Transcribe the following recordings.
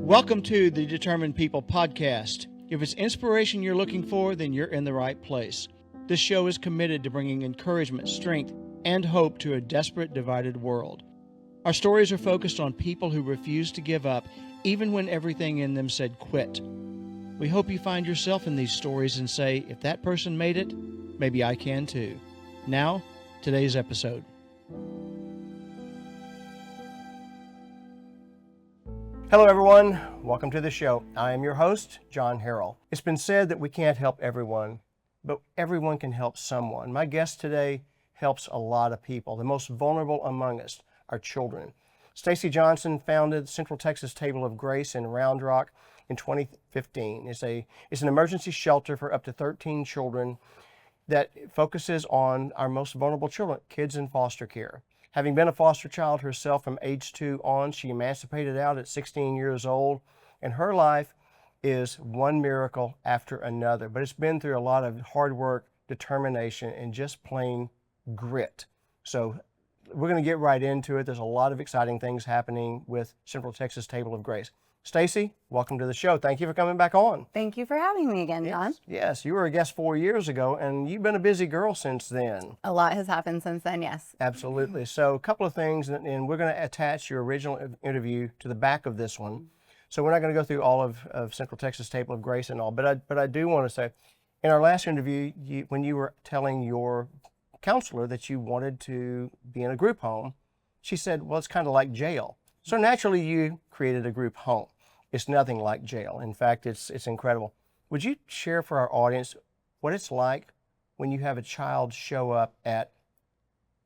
Welcome to the Determined People podcast. If it's inspiration you're looking for, then you're in the right place. This show is committed to bringing encouragement, strength, and hope to a desperate, divided world. Our stories are focused on people who refuse to give up, even when everything in them said quit. We hope you find yourself in these stories and say, if that person made it, maybe I can too. Now, today's episode. Hello everyone, welcome to the show. I am your host, John Harrell. It's been said that we can't help everyone, but everyone can help someone. My guest today helps a lot of people. The most vulnerable among us are children. Stacy Johnson founded Central Texas Table of Grace in Round Rock in 2015. It's an emergency shelter for up to 13 children that focuses on our most vulnerable children, kids in foster care. Having been a foster child herself from age 2 on, she emancipated out at 16 years old, and her life is one miracle after another. But it's been through a lot of hard work, determination, and just plain grit. So we're going to get right into it. There's a lot of exciting things happening with Central Texas Table of Grace. Stacy, welcome to the show. Thank you for coming back on. Thank you for having me again, John. Yes, you were a guest 4 years ago, and you've been a busy girl since then. A lot has happened since then, yes. Absolutely. So a couple of things, and we're going to attach your original interview to the back of this one. So we're not going to go through all of Central Texas Table of Grace and all, but I do want to say, in our last interview, when you were telling your counselor that you wanted to be in a group home, she said, well, it's kind of like jail. So naturally, you created a group home. It's nothing like jail. In fact, it's incredible. Would you share for our audience what it's like when you have a child show up at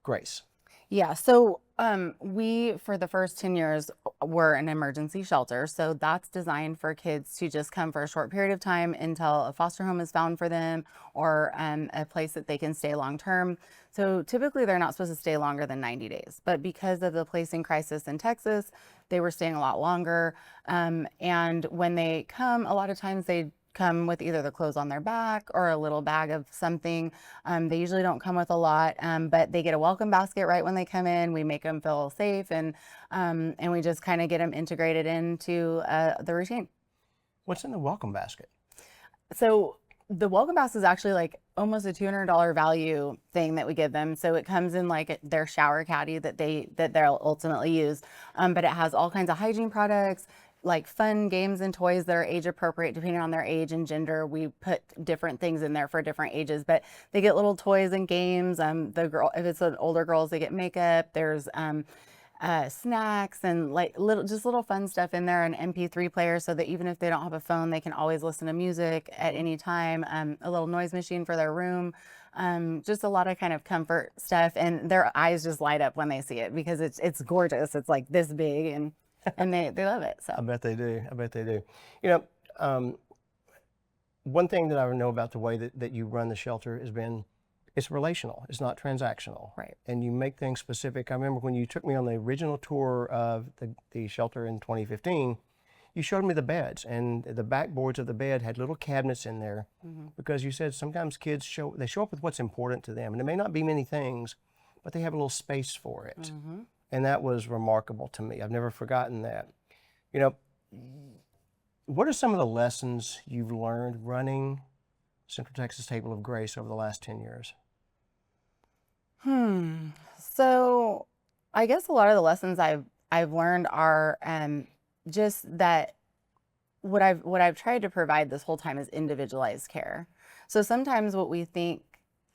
Grace? Yeah, so we, for the first 10 years, were an emergency shelter. So that's designed for kids to just come for a short period of time until a foster home is found for them or a place that they can stay long term. So typically they're not supposed to stay longer than 90 days. But because of the placing crisis in Texas, they were staying a lot longer. And when they come, a lot of times they come with either the clothes on their back or a little bag of something. They usually don't come with a lot, but they get a welcome basket right when they come in. We make them feel safe, and we just kind of get them integrated into the routine. What's in the welcome basket? So the welcome basket is actually like almost a $200 value thing that we give them. So it comes in like their shower caddy that they'll ultimately use, but it has all kinds of hygiene products, like fun games and toys that are age appropriate depending on their age and gender. We put different things in there for different ages, but they get little toys and games. The girl, if it's an older girls, they get makeup. There's snacks and like little fun stuff in there, an MP3 player so that even if they don't have a phone, they can always listen to music at any time. A little noise machine for their room. Just a lot of kind of comfort stuff, and their eyes just light up when they see it because it's gorgeous. It's like this big, and they love it. So I bet they do. You know, one thing that I know about the way that you run the shelter has been, it's relational. It's not transactional. Right. And you make things specific. I remember when you took me on the original tour of the shelter in 2015, you showed me the beds, and the backboards of the bed had little cabinets in there, because you said sometimes kids show up with what's important to them, and it may not be many things, but they have a little space for it. And that was remarkable to me. I've never forgotten that. You know, what are some of the lessons you've learned running Central Texas Table of Grace over the last 10 years? So I guess a lot of the lessons I've learned are just that what I've tried to provide this whole time is individualized care. So sometimes what we think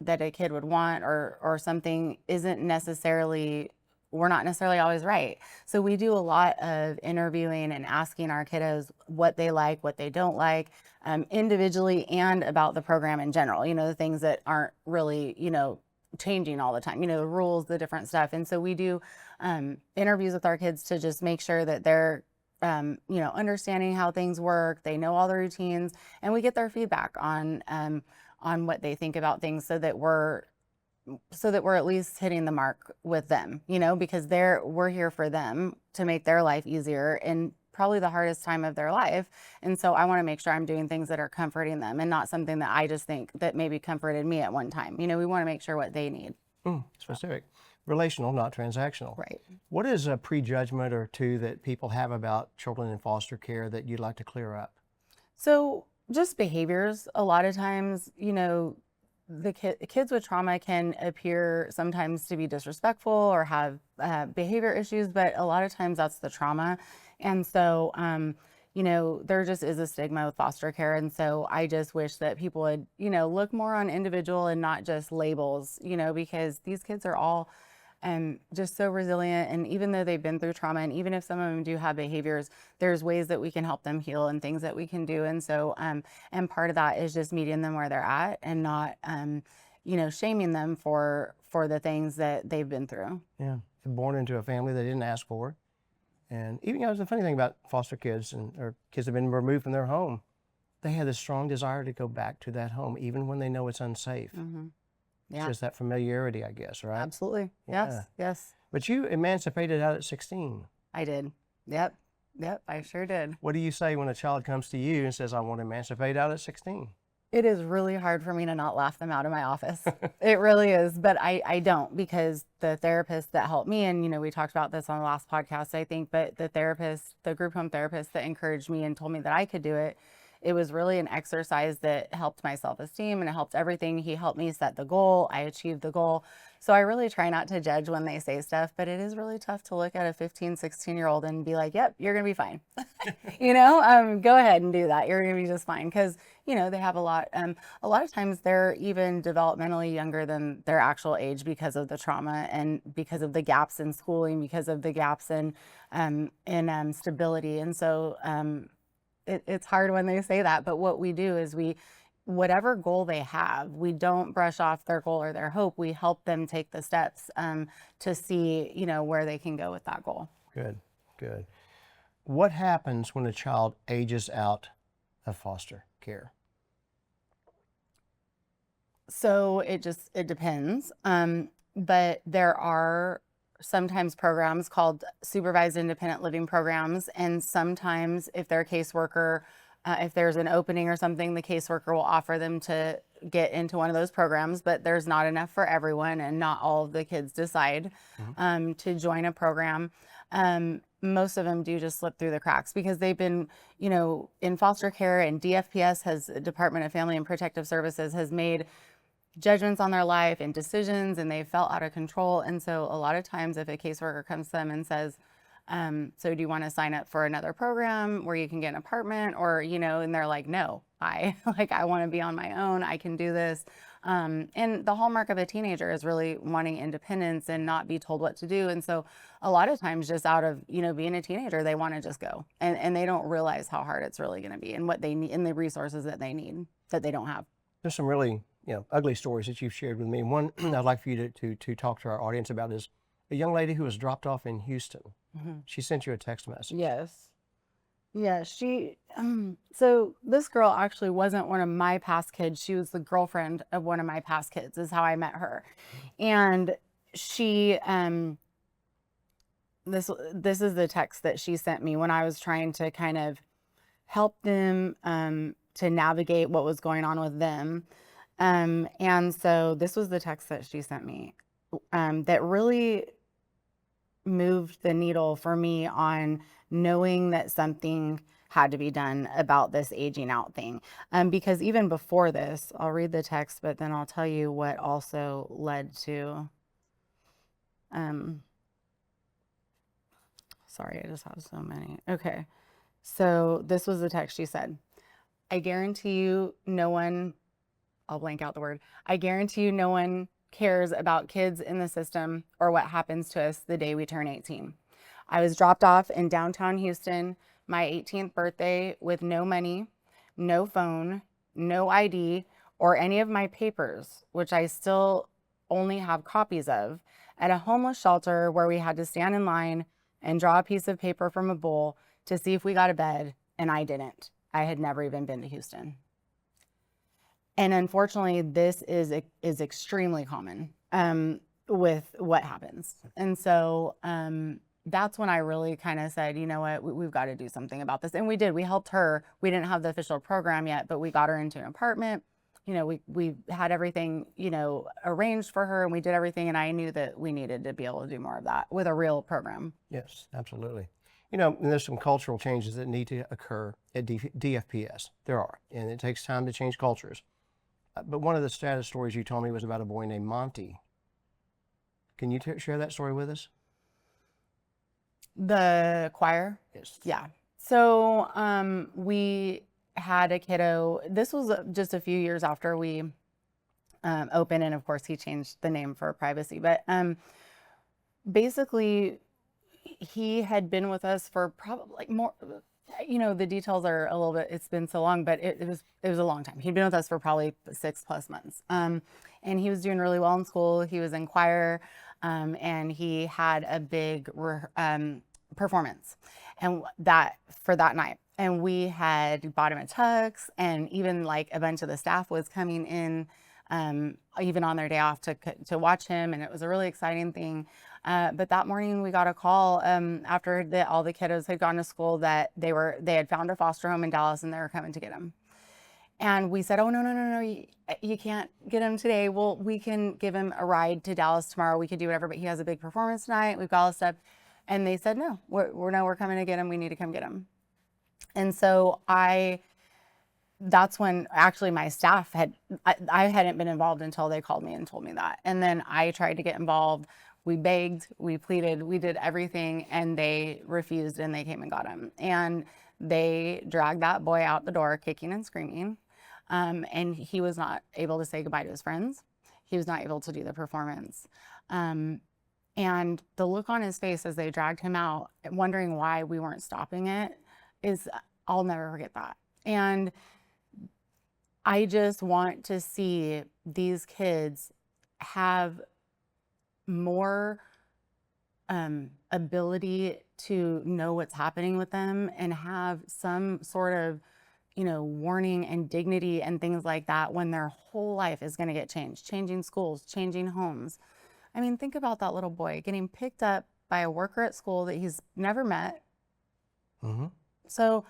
that a kid would want or something isn't necessarily, we're not necessarily always right. So we do a lot of interviewing and asking our kiddos what they like, what they don't like, individually and about the program in general, the things that aren't really, changing all the time, the rules, the different stuff. And so we do interviews with our kids to just make sure that they're, understanding how things work, they know all the routines, and we get their feedback on what they think about things so that we're at least hitting the mark with them, because we're here for them to make their life easier in probably the hardest time of their life. And so I want to make sure I'm doing things that are comforting them and not something that I just think that maybe comforted me at one time. We want to make sure what they need. Specific. Relational, not transactional. Right. What is a prejudgment or two that people have about children in foster care that you'd like to clear up? So just behaviors. A lot of times, the kids with trauma can appear sometimes to be disrespectful or have behavior issues, but a lot of times that's the trauma. And so, there just is a stigma with foster care. And so I just wish that people would, look more on individual and not just labels, because these kids are all just so resilient. And even though they've been through trauma, and even if some of them do have behaviors, there's ways that we can help them heal and things that we can do. And so, and part of that is just meeting them where they're at and not, shaming them for the things that they've been through. Yeah, born into a family they didn't ask for. And even, it's the funny thing about foster kids or kids that have been removed from their home, they have this strong desire to go back to that home, even when they know it's unsafe. Mm-hmm. Yeah. It's just that familiarity, I guess, right? Absolutely. Yeah. Yes. Yes. But you emancipated out at 16. I did. Yep. I sure did. What do you say when a child comes to you and says, I want to emancipate out at 16? It is really hard for me to not laugh them out of my office. It really is. But I don't, because the therapist that helped me, and, we talked about this on the last podcast, I think, but the group home therapist that encouraged me and told me that I could do it, it was really an exercise that helped my self-esteem and it helped everything. He helped me set the goal. I achieved the goal. So I really try not to judge when they say stuff, but it is really tough to look at a 15, 16-year-old and be like, yep, you're going to be fine. Go ahead and do that. You're going to be just fine. Because, they have a lot of times they're even developmentally younger than their actual age because of the trauma and because of the gaps in schooling, because of the gaps in stability. And so, it's hard when they say that, but what we do is whatever goal they have, we don't brush off their goal or their hope. We help them take the steps to see, where they can go with that goal. Good. What happens when a child ages out of foster care? So it depends. But there are sometimes programs called supervised independent living programs. And sometimes if they're a caseworker, if there's an opening or something, the caseworker will offer them to get into one of those programs, but there's not enough for everyone and not all of the kids decide to join a program. Most of them do just slip through the cracks because they've been, in foster care, and DFPS Department of Family and Protective Services has made judgments on their life and decisions, and they felt out of control. And so a lot of times if a caseworker comes to them and says, so do you want to sign up for another program where you can get an apartment, or, and they're like, no, I want to be on my own. I can do this. And the hallmark of a teenager is really wanting independence and not be told what to do. And so a lot of times just out of, being a teenager, they want to just go, and they don't realize how hard it's really going to be and what they need and the resources that they need that they don't have. There's some really ugly stories that you've shared with me. One I'd like for you to talk to our audience about is a young lady who was dropped off in Houston. Mm-hmm. She sent you a text message. Yes. Yeah, so this girl actually wasn't one of my past kids. She was the girlfriend of one of my past kids, is how I met her. And she, this is the text that she sent me when I was trying to kind of help them to navigate what was going on with them. And so this was the text that she sent me that really moved the needle for me on knowing that something had to be done about this aging out thing. Because even before this, I'll read the text, but then I'll tell you what also led to, sorry, I just have so many. Okay. So this was the text she said. I guarantee you no one, I'll blank out the word. I guarantee you no one cares about kids in the system or what happens to us the day we turn 18. I was dropped off in downtown Houston, my 18th birthday, with no money, no phone, no ID, or any of my papers, which I still only have copies of, at a homeless shelter where we had to stand in line and draw a piece of paper from a bowl to see if we got a bed, and I didn't. I had never even been to Houston. And unfortunately, this is extremely common with what happens. And so that's when I really kind of said, you know what, we've got to do something about this. And we did. We helped her. We didn't have the official program yet, but we got her into an apartment. we had everything, arranged for her, and we did everything. And I knew that we needed to be able to do more of that with a real program. Yes, absolutely. And there's some cultural changes that need to occur at DFPS. There are, and it takes time to change cultures. But one of the status stories you told me was about a boy named Monty. Can you share that story with us? The choir? Yes. Yeah. So we had a kiddo. This was just a few years after we opened, and of course he changed the name for privacy. But basically, he had been with us for probably like more. The details are a little bit. It's been so long, but it was a long time. He'd been with us for probably 6+ months. And he was doing really well in school. He was in choir, and he had a big performance, and that for that night. And we had bought him a tux, and even like a bunch of the staff was coming in, even on their day off to watch him, and it was a really exciting thing. But that morning we got a call after all the kiddos had gone to school that they had found a foster home in Dallas and they were coming to get him. And we said, oh, no, you can't get him today. Well, we can give him a ride to Dallas tomorrow. We could do whatever, but he has a big performance tonight. We've got all this stuff. And they said, no, we're coming to get him. We need to come get him. And so that's when actually my staff I hadn't been involved until they called me and told me that. And then I tried to get involved. We begged, we pleaded, we did everything, and they refused, and they came and got him. And they dragged that boy out the door kicking and screaming. And he was not able to say goodbye to his friends. He was not able to do the performance. And the look on his face as they dragged him out, wondering why we weren't stopping it, I'll never forget that. And I just want to see these kids have more ability to know what's happening with them and have some sort of, warning and dignity and things like that when their whole life is going to get changed, changing schools, changing homes. I mean, think about that little boy getting picked up by a worker at school that he's never met. Mm-hmm. So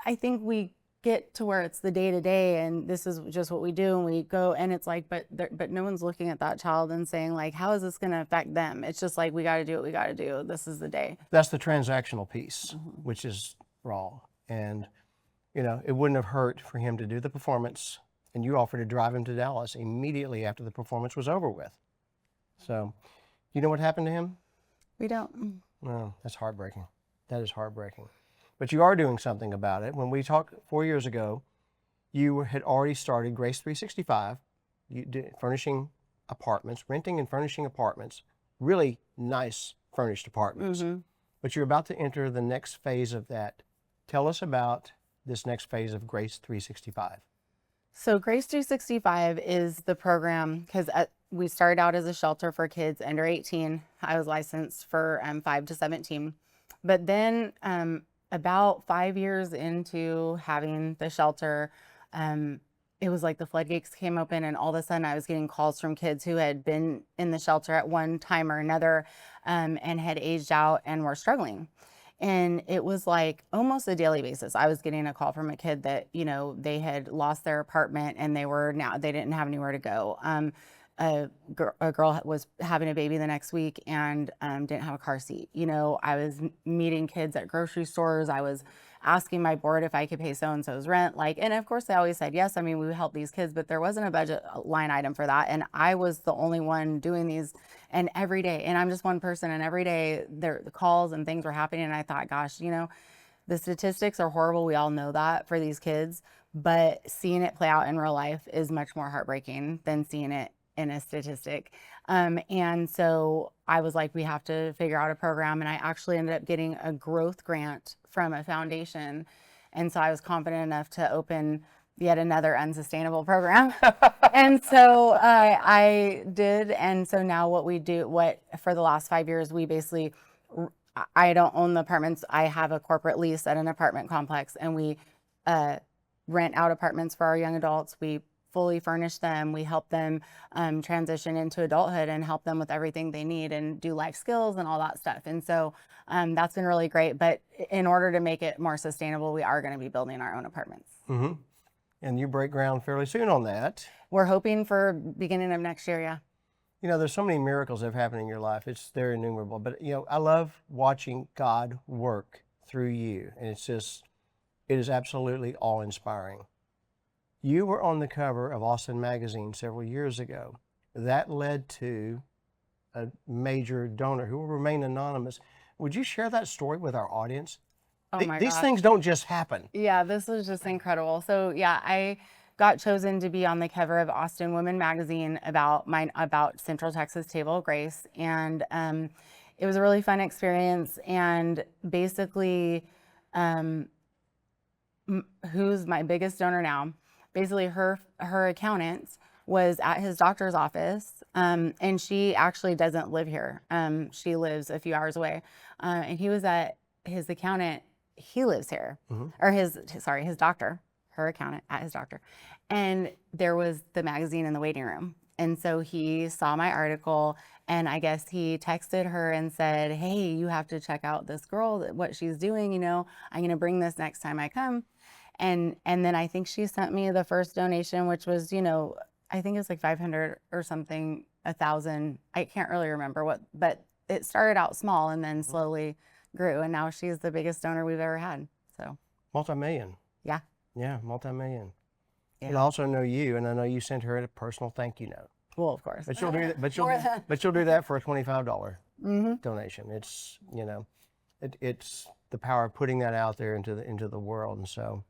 I think we get to where it's the day to day, and this is just what we do, and we go, and it's like, but no one's looking at that child and saying like, how is this going to affect them? It's just like, we got to do what we got to do. This is the day. That's the transactional piece, which is wrong. And it wouldn't have hurt for him to do the performance, and you offered to drive him to Dallas immediately after the performance was over with. So, you know what happened to him? We don't. No, that's heartbreaking. That is heartbreaking. But you are doing something about it. When we talked 4 years ago, you had already started Grace 365, furnishing apartments, renting and furnishing apartments, really nice furnished apartments. Mm-hmm. But you're about to enter the next phase of that. Tell us about this next phase of Grace 365. So Grace 365 is the program, because we started out as a shelter for kids under 18. I was licensed for 5 to 17. But then about 5 years into having the shelter, it was like the floodgates came open, and all of a sudden I was getting calls from kids who had been in the shelter at one time or another and had aged out and were struggling. And it was like almost a daily basis. I was getting a call from a kid that, they had lost their apartment and they didn't have anywhere to go. A girl was having a baby the next week and didn't have a car seat. I was meeting kids at grocery stores. I was asking my board if I could pay so-and-so's rent. And of course they always said yes. I mean, we would help these kids, but there wasn't a budget line item for that. And I was the only one doing these, and every day, and I'm just one person, and every day the calls and things were happening. And I thought, gosh, the statistics are horrible. We all know that for these kids, but seeing it play out in real life is much more heartbreaking than seeing it in a statistic. And so I was like, we have to figure out a program. And I actually ended up getting a growth grant from a foundation. And so I was confident enough to open yet another unsustainable program. And so I did. And so now what we do, for the last 5 years, we basically, I don't own the apartments. I have a corporate lease at an apartment complex, and we rent out apartments for our young adults. We fully furnish them. We help them transition into adulthood and help them with everything they need and do life skills and all that stuff. And so that's been really great. But in order to make it more sustainable, we are going to be building our own apartments. Mm-hmm. And you break ground fairly soon on that. We're hoping for beginning of next year, yeah. You know, there's so many miracles that have happened in your life. They're innumerable. But, you know, I love watching God work through you. And it is absolutely awe-inspiring. You were on the cover of Austin Magazine several years ago. That led to a major donor who will remain anonymous. Would you share that story with our audience? Oh my These gosh. things don't just happen. Yeah, this was just incredible. So yeah, I got chosen to be on the cover of Austin Women Magazine about Central Texas Table of Grace, and it was a really fun experience. And basically, who's my biggest donor now? Basically, her accountant was at his doctor's office, and she actually doesn't live here. She lives a few hours away, and he was at his accountant. He lives here, or his doctor, her accountant at his doctor, and there was the magazine in the waiting room. And so he saw my article, and I guess he texted her and said, "Hey, you have to check out this girl, what she's doing. You know, I'm gonna bring this next time I come." And then I think she sent me the first donation, which was, you know, I think it was like 500 or something, 1,000. I can't really remember what, but it started out small and then slowly grew. And now she's the biggest donor we've ever had. So Multi-million. yeah. Yeah, multi-million. Yeah. And I also know you, and I know you sent her a personal thank you note. Well, of course. But you'll do that. But you'll do that for a $25 donation. It's, you know, it's the power of putting that out there into the world. And so,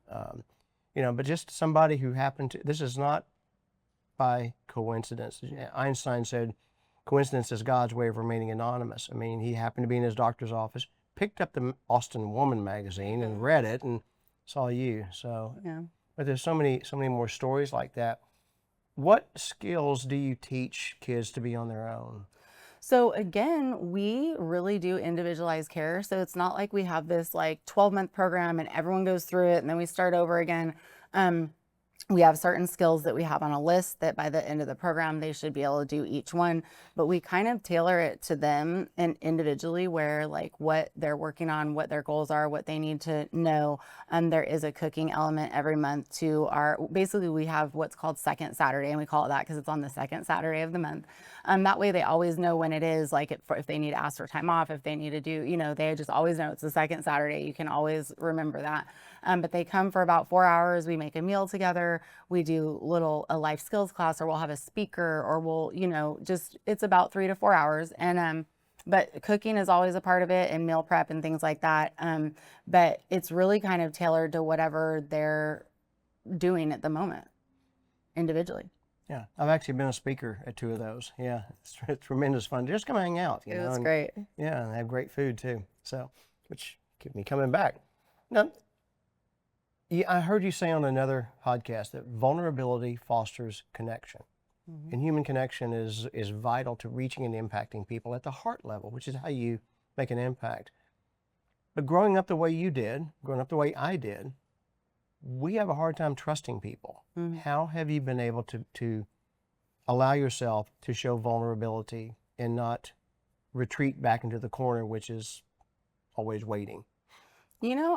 you know, but just somebody who happened to. This is not by coincidence. Einstein said, "Coincidence is God's way of remaining anonymous." I mean, he happened to be in his doctor's office, picked up the Austin Woman magazine and read it and saw you. So, Yeah. but there's so many more stories like that. What skills do you teach kids to be on their own? So again, we really do individualized care. So it's not like we have this like 12-month program and everyone goes through it and then we start over again. We have certain skills that we have on a list that by the end of the program, they should be able to do each one, but we kind of tailor it to them and individually where like what they're working on, what their goals are, what they need to know. There is a cooking element every month to basically we have what's called Second Saturday, and we call it that because it's on the second Saturday of the month. That way they always know when it is, like if they need to ask for time off, if they need to do, you know, they just always know it's the second Saturday. You can always remember that. But they come for about 4 hours. We make a meal together. We do a life skills class, or we'll have a speaker, or we'll, you know, it's about 3 to 4 hours. And, but cooking is always a part of it, and meal prep and things like that. But it's really kind of tailored to whatever they're doing at the moment individually. Yeah, I've actually been a speaker at 2 of those. Yeah, it's tremendous fun. Just come hang out. You know, was great. Yeah, and they have great food too. So, which keep me coming back. Now, I heard you say on another podcast that vulnerability fosters connection. And human connection is vital to reaching and impacting people at the heart level, which is how you make an impact. But growing up the way you did, growing up the way I did, we have a hard time trusting people. How have you been able to allow yourself to show vulnerability and not retreat back into the corner, which is always waiting? You know,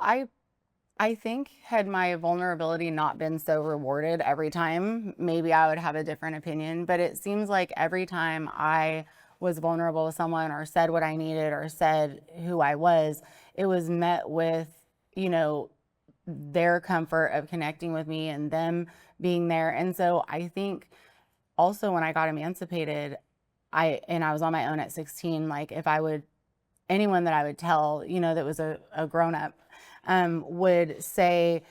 I think had my vulnerability not been so rewarded every time, maybe I would have a different opinion. But it seems like every time I was vulnerable with someone or said what I needed or said who I was, it was met with, you know, their comfort of connecting with me and them being there. And so I think also when I got emancipated, I was on my own at 16, like if anyone that I would tell, you know, that was a grown up, would say,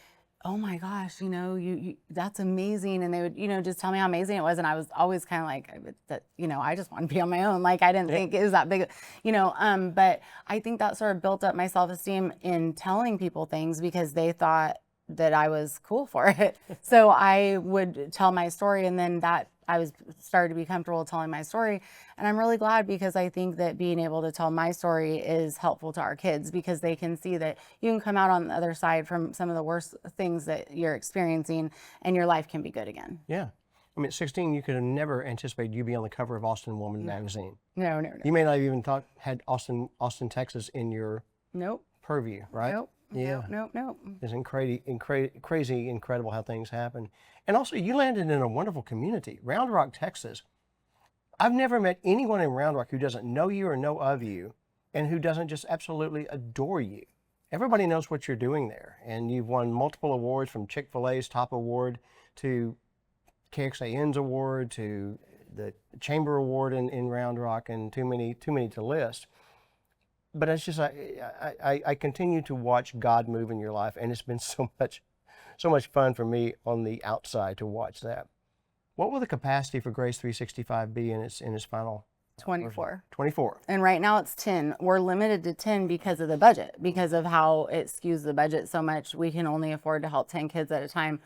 "Oh my gosh, you know, you that's amazing." And they would, you know, just tell me how amazing it was. And I was always kind of like, that, you know, I just want to be on my own. Like I didn't think it was that big, you know, but I think that sort of built up my self-esteem in telling people things because they thought that I was cool for it. So I would tell my story, and then that I started to be comfortable telling my story. And I'm really glad because I think that being able to tell my story is helpful to our kids because they can see that you can come out on the other side from some of the worst things that you're experiencing and your life can be good again. Yeah. I mean, at 16, you could have never anticipated you'd be on the cover of Austin Woman magazine. No. You may not have even had Austin, Texas in your Nope. purview, right? Nope. Yeah. Nope. It's crazy, incredible how things happen. And also, you landed in a wonderful community, Round Rock, Texas. I've never met anyone in Round Rock who doesn't know you or know of you and who doesn't just absolutely adore you. Everybody knows what you're doing there, and you've won multiple awards, from Chick-fil-A's top award to KXAN's award to the Chamber Award in Round Rock, and too many to list. But it's just, I continue to watch God move in your life, and it's been so much fun for me on the outside to watch that. What will the capacity for Grace 365 be in its final? 24. 24. And right now it's 10. We're limited to 10 because of the budget, because of how it skews the budget so much. We can only afford to help 10 kids at a time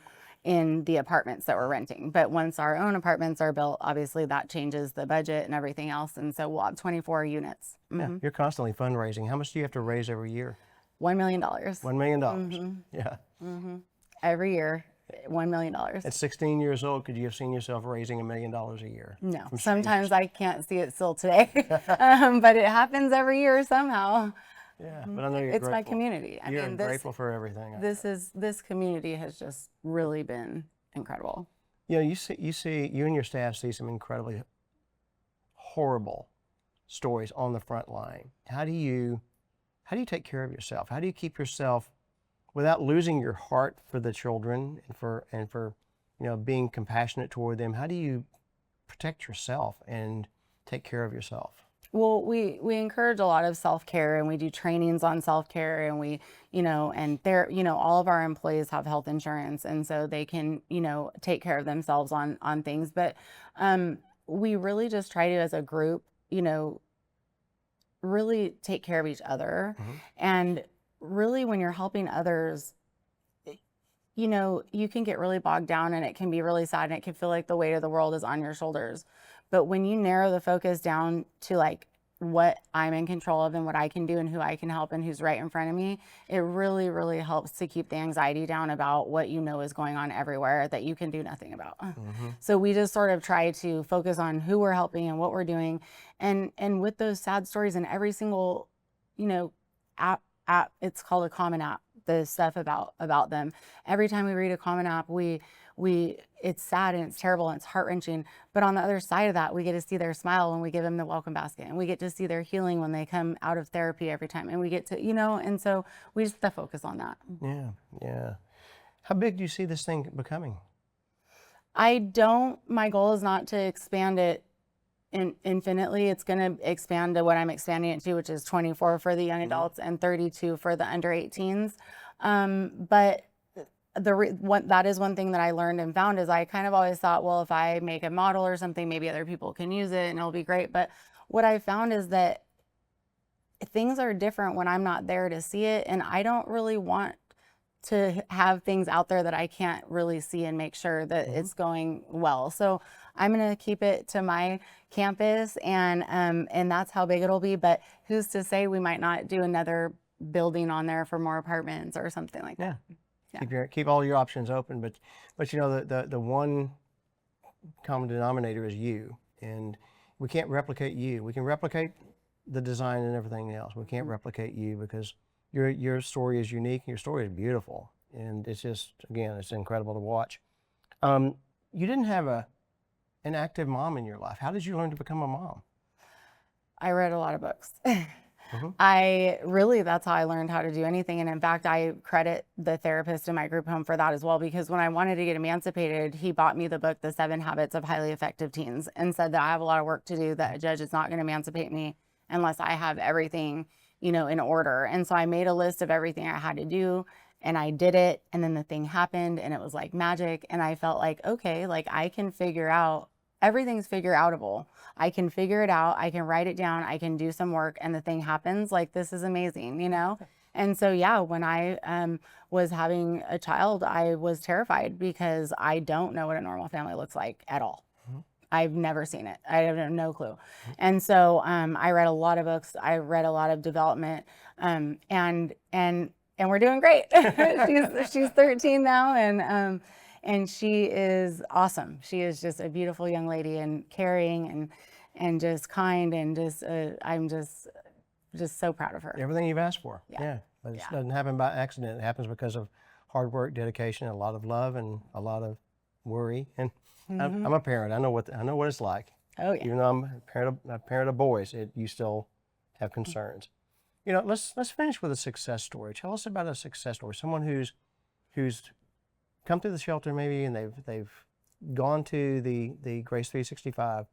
in the apartments that we're renting. But once our own apartments are built, obviously that changes the budget and everything else. And so we'll have 24 units. Yeah, you're constantly fundraising. How much do you have to raise every year? $1 million. $1 million. Yeah. Every year, $1 million. At 16 years old, could you have seen yourself raising $1 million a year? No, sometimes I can't see it still today, but it happens every year somehow. Yeah, but I know you're It's grateful. my community. You're grateful for everything. This community has just really been incredible. You know, you and your staff see some incredibly horrible stories on the front line. How do you take care of yourself? How do you keep yourself without losing your heart for the children and for being compassionate toward them? How do you protect yourself and take care of yourself? Well, we encourage a lot of self-care, and we do trainings on self-care, and we, all of our employees have health insurance, and so they can, take care of themselves on things. But we really just try to, as a group, really take care of each other. And really, when you're helping others, you can get really bogged down, and it can be really sad, and it can feel like the weight of the world is on your shoulders. But when you narrow the focus down to like what I'm in control of and what I can do and who I can help and who's right in front of me, it really, really helps to keep the anxiety down about what is going on everywhere that you can do nothing about. So we just sort of try to focus on who we're helping and what we're doing. And with those sad stories in every single, app, it's called a Common App, the stuff about them. Every time we read a Common App, it's sad and it's terrible and it's heart-wrenching. But on the other side of that, we get to see their smile when we give them the welcome basket, and we get to see their healing when they come out of therapy every time. And we get to, and so we just have to focus on that. Yeah. How big do you see this thing becoming? My goal is not to expand it infinitely. It's going to expand to what I'm expanding it to, which is 24 for the young adults and 32 for the under 18s. But that is one thing that I learned and found is I kind of always thought, well, if I make a model or something, maybe other people can use it and it'll be great. But what I found is that things are different when I'm not there to see it. And I don't really want to have things out there that I can't really see and make sure that it's going well. So I'm going to keep it to my campus, and that's how big it'll be. But who's to say we might not do another building on there for more apartments or something like that. Keep all your options open, but the one common denominator is you, and we can't replicate you. We can replicate the design and everything else. We can't replicate you because your story is unique and your story is beautiful, and it's just, again, it's incredible to watch. You didn't have an active mom in your life. How did you learn to become a mom? I read a lot of books. That's how I learned how to do anything. And in fact, I credit the therapist in my group home for that as well, because when I wanted to get emancipated, he bought me the book, The 7 Habits of Highly Effective Teens, and said that I have a lot of work to do, that a judge is not going to emancipate me unless I have everything, in order. And so I made a list of everything I had to do, and I did it. And then the thing happened, and it was like magic. And I felt like, okay, like I can figure out, everything's figure outable. I can figure it out. I can write it down. I can do some work, and the thing happens. Like, this is amazing, And so, when I was having a child, I was terrified because I don't know what a normal family looks like at all. I've never seen it. I have no clue. And so I read a lot of books. I read a lot of development, and we're doing great. she's 13 now, and she is awesome. She is just a beautiful young lady, and caring and just kind, and just I'm just so proud of her. Everything you've asked for. Yeah. But it Yeah. doesn't happen by accident. It happens because of hard work, dedication, a lot of love, and a lot of worry. And I'm a parent. I know what it's like. Oh yeah. Even though I'm a parent of boys, you still have concerns. You know, let's finish with a success story. Tell us about a success story. Someone who's come through the shelter maybe, and they've gone to the Grace 365,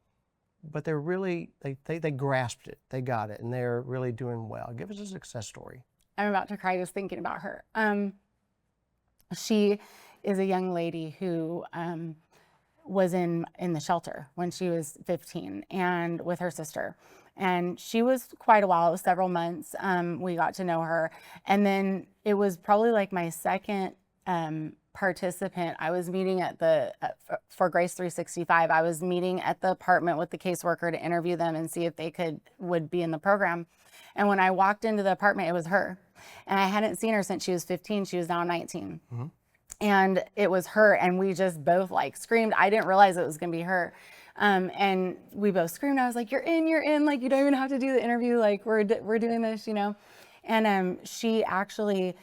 but they're really they grasped it, they got it, and they're really doing well. Give us a success story. I'm about to cry just thinking about her. She is a young lady who was in the shelter when she was 15 and with her sister. And she was quite a while, it was several months. We got to know her. And then it was probably like my second participant. I was meeting at for Grace 365, I was meeting at the apartment with the caseworker to interview them and see if they would be in the program. And when I walked into the apartment, it was her. And I hadn't seen her since she was 15. She was now 19. Mm-hmm. And it was her. And we just both like screamed. I didn't realize it was going to be her. And we both screamed. I was like, you're in. Like, you don't even have to do the interview. Like, we're doing this, you know. And she actually,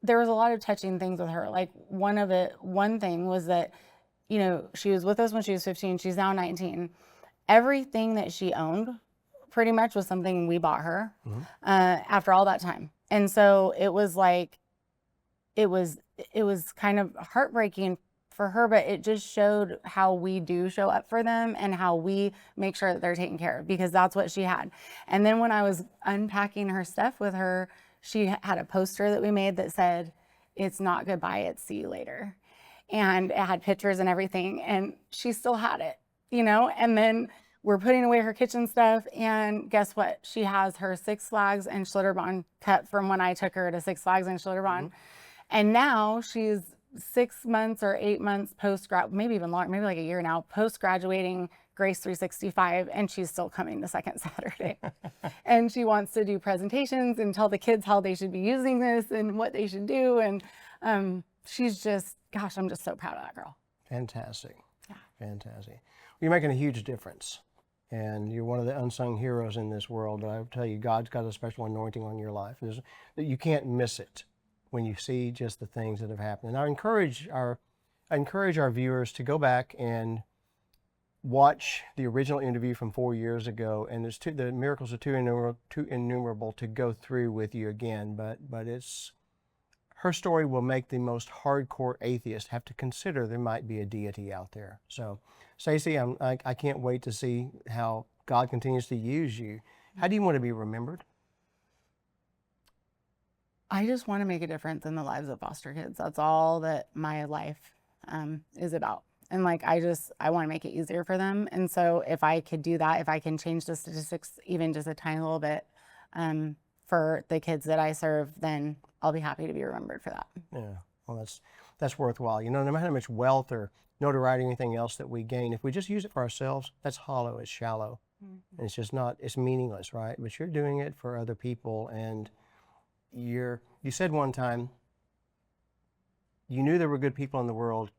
there was a lot of touching things with her. Like one thing was that, you know, she was with us when she was 15. She's now 19. Everything that she owned pretty much was something we bought her after all that time. And so it was like, it was kind of heartbreaking for her, but it just showed how we do show up for them and how we make sure that they're taken care of, because that's what she had. And then when I was unpacking her stuff with her, she had a poster that we made that said, "It's not goodbye, it's see you later." And it had pictures and everything, and she still had it, you know? And then we're putting away her kitchen stuff, and guess what? She has her Six Flags and Schlitterbahn cut from when I took her to Six Flags and Schlitterbahn. And now she's 6 months or 8 months post-grad, maybe even longer, maybe like a year now, post-graduating Grace 365, and she's still coming the second Saturday. And she wants to do presentations and tell the kids how they should be using this and what they should do. And she's just, gosh, I'm just so proud of that girl. Fantastic. Yeah. Fantastic. You're making a huge difference. And you're one of the unsung heroes in this world. I tell you, God's got a special anointing on your life. You can't miss it when you see just the things that have happened. And I encourage our viewers to go back and watch the original interview from 4 years ago. And the miracles are too innumerable to go through with you again. But her story will make the most hardcore atheist have to consider there might be a deity out there. So, Stacy, I can't wait to see how God continues to use you. How do you want to be remembered? I just want to make a difference in the lives of foster kids. That's all that my life is about. And like, I want to make it easier for them. And so if I could do that, if I can change the statistics even just a tiny little bit for the kids that I serve, then I'll be happy to be remembered for that. Yeah, well, that's worthwhile. You know, no matter how much wealth or notoriety or anything else that we gain, if we just use it for ourselves, that's hollow, it's shallow. And it's just not, it's meaningless, right? But you're doing it for other people, and you said one time, you knew there were good people in the world,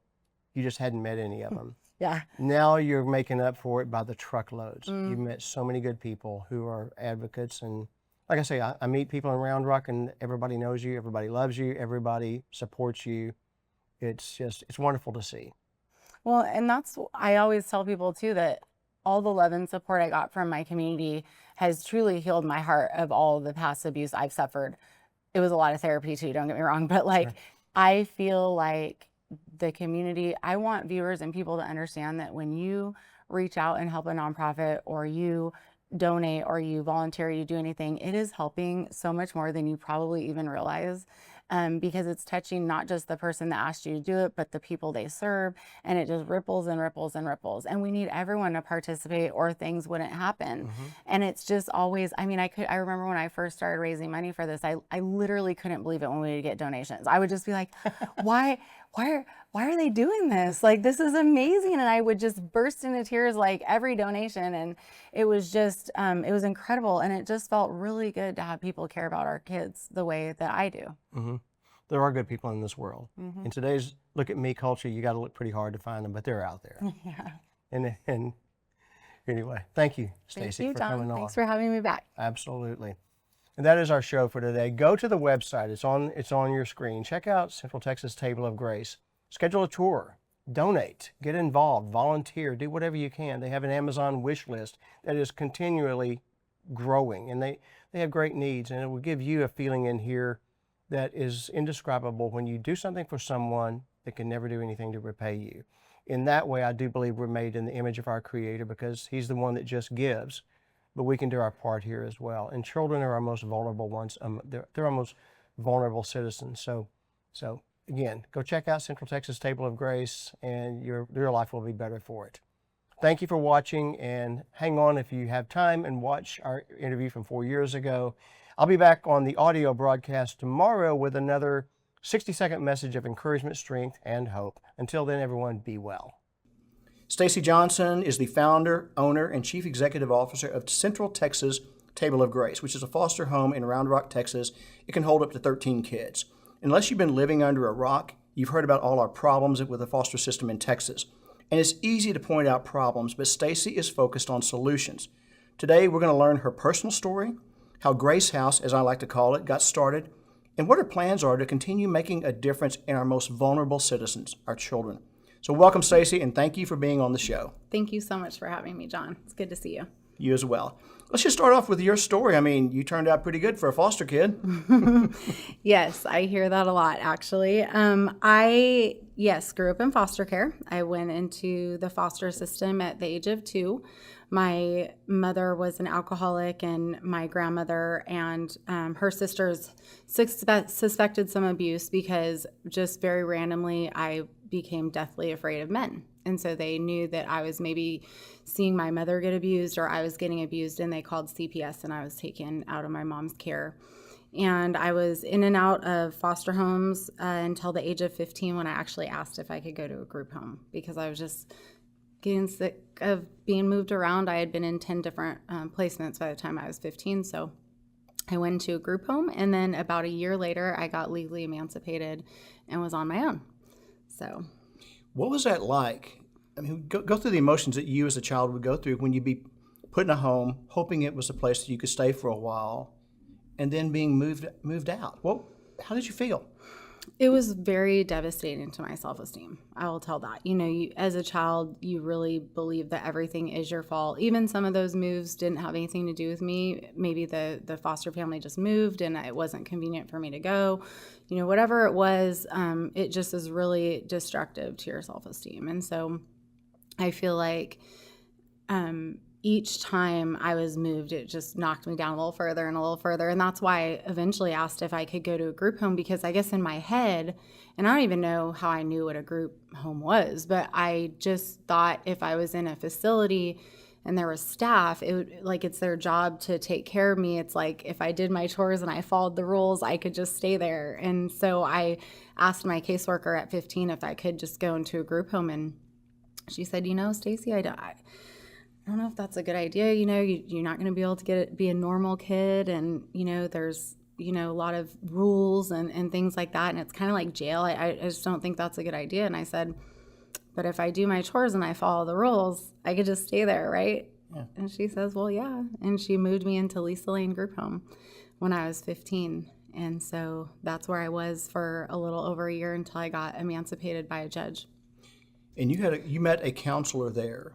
you just hadn't met any of them. Yeah. Now you're making up for it by the truckloads. You've met so many good people who are advocates, and like I say, I meet people in Round Rock, and everybody knows you, everybody loves you, everybody supports you. It's wonderful to see. Well, and I always tell people too that all the love and support I got from my community has truly healed my heart of all the past abuse I've suffered. It was a lot of therapy too, don't get me wrong, but like, sure. I feel like the community, I want viewers and people to understand that when you reach out and help a nonprofit, or you donate, or you volunteer, you do anything, it is helping so much more than you probably even realize. Because it's touching not just the person that asked you to do it, but the people they serve, and it just ripples and ripples and ripples. And we need everyone to participate, or things wouldn't happen. And it's just always, I mean, I remember when I first started raising money for this, I literally couldn't believe it when we would get donations. I would just be like, why are they doing this? Like, this is amazing. And I would just burst into tears like every donation. And it was just, it was incredible. And it just felt really good to have people care about our kids the way that I do. There are good people in this world. In today's look at me culture, you got to look pretty hard to find them, but they're out there. Yeah. And anyway, thank you, Stacy, for coming on. Thanks for having me back. Absolutely. And that is our show for today. Go to the website. It's on your screen. Check out Central Texas Table of Grace. Schedule a tour. Donate. Get involved. Volunteer. Do whatever you can. They have an Amazon wish list that is continually growing, and they have great needs, and it will give you a feeling in here that is indescribable when you do something for someone that can never do anything to repay you. In that way, I do believe we're made in the image of our Creator, because He's the one that just gives, but we can do our part here as well. And children are our most vulnerable ones. They're our most vulnerable citizens. So again, go check out Central Texas Table of Grace, and your life will be better for it. Thank you for watching, and hang on if you have time and watch our interview from 4 years ago. I'll be back on the audio broadcast tomorrow with another 60-second message of encouragement, strength, and hope. Until then, everyone, be well. Stacy Johnson is the founder, owner, and chief executive officer of Central Texas Table of Grace, which is a foster home in Round Rock, Texas. It can hold up to 13 kids. Unless you've been living under a rock, you've heard about all our problems with the foster system in Texas. And it's easy to point out problems, but Stacy is focused on solutions. Today, we're going to learn her personal story, how Grace House, as I like to call it, got started, and what her plans are to continue making a difference in our most vulnerable citizens, our children. So welcome, Stacy, and thank you for being on the show. Thank you so much for having me, John. It's good to see you. You as well. Let's just start off with your story. I mean, you turned out pretty good for a foster kid. Yes, I hear that a lot, actually. I grew up in foster care. I went into the foster system at the age of 2. My mother was an alcoholic, and my grandmother and her sisters suspected some abuse because just very randomly I became deathly afraid of men. And so they knew that I was maybe seeing my mother get abused or I was getting abused, and they called CPS, and I was taken out of my mom's care. And I was in and out of foster homes until the age of 15, when I actually asked if I could go to a group home because I was just getting sick of being moved around. I had been in 10 different placements by the time I was 15. So I went into a group home, and then about a year later, I got legally emancipated and was on my own. So, what was that like? I mean, go through the emotions that you as a child would go through when you'd be put in a home, hoping it was a place that you could stay for a while, and then being moved out. Well, how did you feel? It was very devastating to my self-esteem. I will tell that. You know, as a child, you really believe that everything is your fault. Even some of those moves didn't have anything to do with me. Maybe the foster family just moved and it wasn't convenient for me to go. You know, whatever it was, it just is really destructive to your self-esteem. And so I feel like each time I was moved, it just knocked me down a little further and a little further. And that's why I eventually asked if I could go to a group home, because I guess in my head, and I don't even know how I knew what a group home was, but I just thought if I was in a facility and there was staff, it would, like, it's their job to take care of me. It's like if I did my chores and I followed the rules, I could just stay there. And so I asked my caseworker at 15 if I could just go into a group home, and she said, you know, Stacy, I don't know if that's a good idea. You know, you're not going to be able to be a normal kid. And, you know, there's, you know, a lot of rules and things like that. And it's kind of like jail. I just don't think that's a good idea. And I said, but if I do my chores and I follow the rules, I could just stay there, right? Yeah. And she says, well, yeah. And she moved me into Lisa Lane Group Home when I was 15. And so that's where I was for a little over a year until I got emancipated by a judge. And you met a counselor there